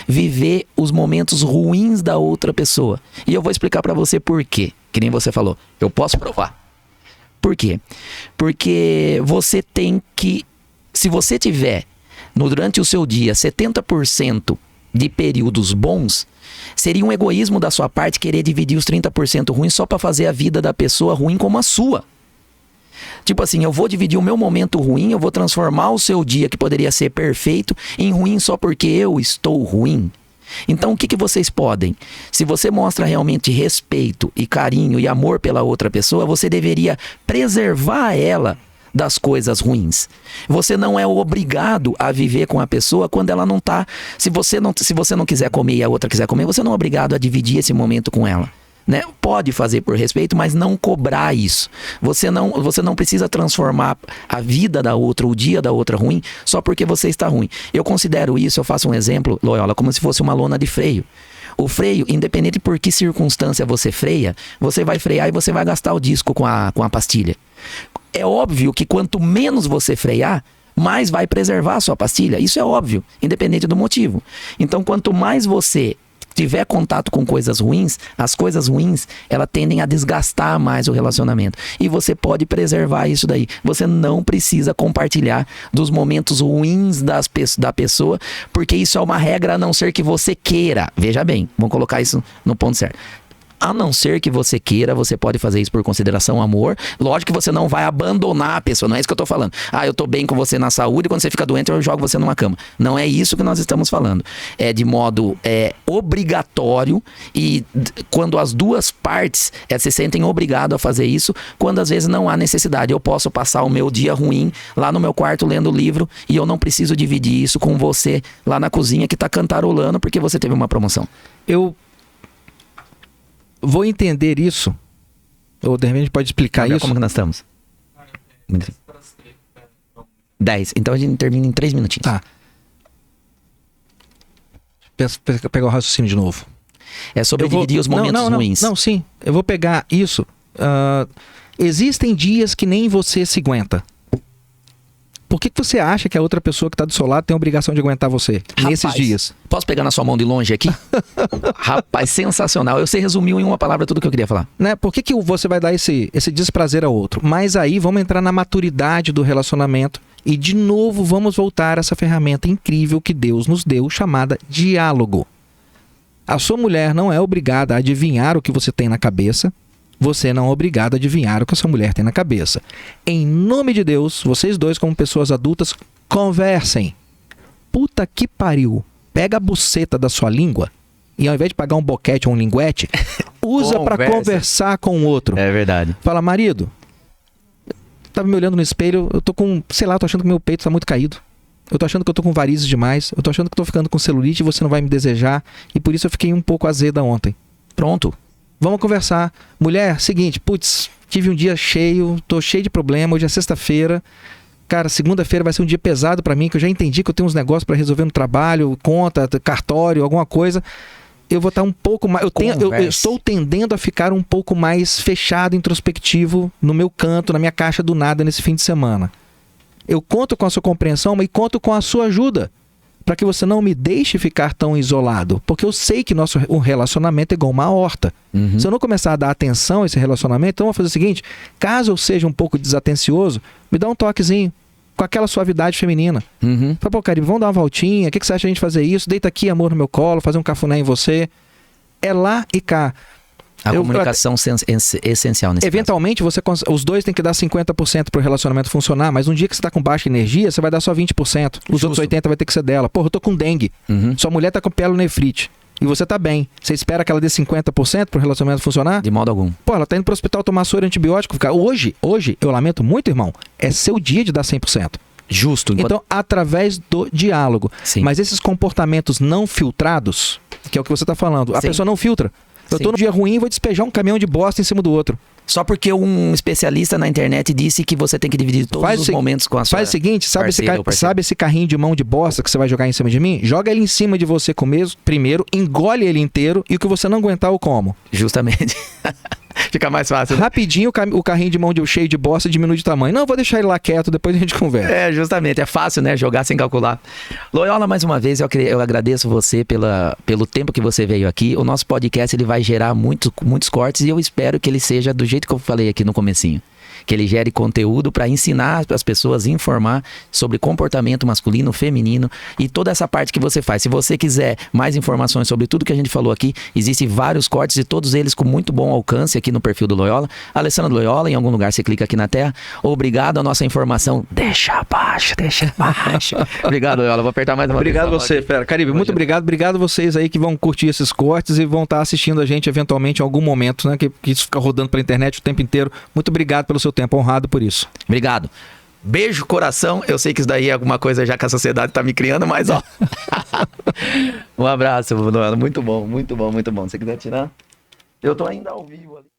viver os momentos ruins da outra pessoa. E eu vou explicar pra você por quê. Que nem você falou. Eu posso provar. Por quê? Porque você tem que... Se você tiver durante o seu dia 70% de períodos bons, seria um egoísmo da sua parte querer dividir os 30% ruins só pra fazer a vida da pessoa ruim como a sua. Tipo assim, eu vou dividir o meu momento ruim, eu vou transformar o seu dia, que poderia ser perfeito, em ruim só porque eu estou ruim. Então, o que vocês podem? Se você mostra realmente respeito e carinho e amor pela outra pessoa, você deveria preservar ela das coisas ruins. Você não é obrigado a viver com a pessoa quando ela não tá... Se você não quiser comer e a outra quiser comer, você não é obrigado a dividir esse momento com ela. Né? Pode fazer por respeito, mas não cobrar isso. Você não precisa transformar a vida da outra, o dia da outra ruim, só porque você está ruim. Eu considero isso, eu faço um exemplo, Loyola, como se fosse uma lona de freio. O freio, independente por que circunstância você freia, você vai frear e você vai gastar o disco com a pastilha. É óbvio que quanto menos você frear, mais vai preservar a sua pastilha. Isso é óbvio, independente do motivo. Então, quanto mais você tiver contato com coisas ruins, as coisas ruins, elas tendem a desgastar mais o relacionamento. E você pode preservar isso daí. Você não precisa compartilhar dos momentos ruins da pessoa, porque isso é uma regra, a não ser que você queira. Veja bem, vamos colocar isso no ponto certo. A não ser que você queira, você pode fazer isso por consideração, amor. Lógico que você não vai abandonar a pessoa, não é isso que eu tô falando. Eu tô bem com você na saúde, quando você fica doente eu jogo você numa cama. Não é isso que nós estamos falando. É de modo obrigatório, e quando as duas partes se sentem obrigadas a fazer isso, quando às vezes não há necessidade. Eu posso passar o meu dia ruim lá no meu quarto lendo livro, e eu não preciso dividir isso com você lá na cozinha que tá cantarolando porque você teve uma promoção. Eu vou entender isso, ou de repente pode explicar isso. Como que nós estamos? 10. Então a gente termina em 3 minutinhos. Tá. Pegar o raciocínio de novo. É sobre dividir os momentos ruins. Não, sim. Eu vou pegar isso. Existem dias que nem você se aguenta. Por que você acha que a outra pessoa que está do seu lado tem a obrigação de aguentar você nesses dias? Posso pegar na sua mão de longe aqui? Rapaz, sensacional. Você resumiu em uma palavra tudo que eu queria falar. Né? Por que você vai dar esse desprazer ao outro? Mas aí vamos entrar na maturidade do relacionamento e de novo vamos voltar a essa ferramenta incrível que Deus nos deu, chamada diálogo. A sua mulher não é obrigada a adivinhar o que você tem na cabeça. Você não é obrigado a adivinhar o que a sua mulher tem na cabeça. Em nome de Deus, vocês dois, como pessoas adultas, conversem. Puta que pariu. Pega a buceta da sua língua e ao invés de pagar um boquete ou um linguete, usa para conversar com o outro. É verdade. Fala, marido, tava me olhando no espelho, eu tô com, sei lá, tô achando que meu peito tá muito caído. Eu tô achando que eu tô com varizes demais. Eu tô achando que eu tô ficando com celulite e você não vai me desejar. E por isso eu fiquei um pouco azeda ontem. Pronto. Vamos conversar. Mulher, seguinte, putz, tive um dia cheio, tô cheio de problema, hoje é sexta-feira. Cara, segunda-feira vai ser um dia pesado pra mim, que eu já entendi que eu tenho uns negócios pra resolver no trabalho, conta, cartório, alguma coisa. Eu vou estar um pouco mais... Eu estou tendendo a ficar um pouco mais fechado, introspectivo, no meu canto, na minha caixa do nada nesse fim de semana. Eu conto com a sua compreensão, mas conto com a sua ajuda, para que você não me deixe ficar tão isolado. Porque eu sei que o relacionamento é igual uma horta. Uhum. Se eu não começar a dar atenção a esse relacionamento, então eu vou fazer o seguinte: caso eu seja um pouco desatencioso, me dá um toquezinho, com aquela suavidade feminina. Uhum. Fala, pô, Caribe, vamos dar uma voltinha, o que você acha de a gente fazer isso? Deita aqui, amor, no meu colo, fazer um cafuné em você. É lá e cá. A comunicação é essencial nesse eventualmente, os dois têm que dar 50% para o relacionamento funcionar, mas um dia que você está com baixa energia, você vai dar só 20%. Os outros 80% vai ter que ser dela. Porra, eu tô com dengue. Uhum. Sua mulher tá com pielonefrite. E você tá bem. Você espera que ela dê 50% para o relacionamento funcionar? De modo algum. Pô, ela tá indo pro hospital tomar soro antibiótico. Hoje, eu lamento muito, irmão, é seu dia de dar 100%. Justo. Então, através do diálogo. Sim. Mas esses comportamentos não filtrados, que é o que você tá falando, a pessoa não filtra. Eu tô num dia ruim e vou despejar um caminhão de bosta em cima do outro. Só porque um especialista na internet disse que você tem que dividir todos os momentos com a sua... Faz o seguinte, sabe esse carrinho de mão de bosta que você vai jogar em cima de mim? Joga ele em cima de você primeiro, engole ele inteiro e o que você não aguentar eu como. Justamente. Fica mais fácil. Né? Rapidinho o carrinho de mão cheio de bosta diminui de tamanho. Não, vou deixar ele lá quieto, depois a gente conversa. Justamente. É fácil, né? Jogar sem calcular. Loyola, mais uma vez, eu agradeço você pelo tempo que você veio aqui. O nosso podcast ele vai gerar muitos cortes e eu espero que ele seja do jeito que eu falei aqui no comecinho. Que ele gere conteúdo para ensinar as pessoas a informar sobre comportamento masculino, feminino e toda essa parte que você faz. Se você quiser mais informações sobre tudo que a gente falou aqui, existem vários cortes e todos eles com muito bom alcance aqui no perfil do Loyola. Alessandro Loyola, em algum lugar você clica aqui na tela. Obrigado a nossa informação. Deixa abaixo. Obrigado, Loyola. Vou apertar mais uma vez. Obrigado você, Fera. Caribe, muito obrigado. Obrigado vocês aí que vão curtir esses cortes e vão estar assistindo a gente eventualmente em algum momento, né? Que isso fica rodando pela internet o tempo inteiro. Muito obrigado pelo seu tempo, honrado por isso. Obrigado. Beijo, coração. Eu sei que isso daí é alguma coisa já que a sociedade tá me criando, mas ó. Um abraço, Loyola. Muito bom. Se você quiser tirar. Eu tô ainda ao vivo ali.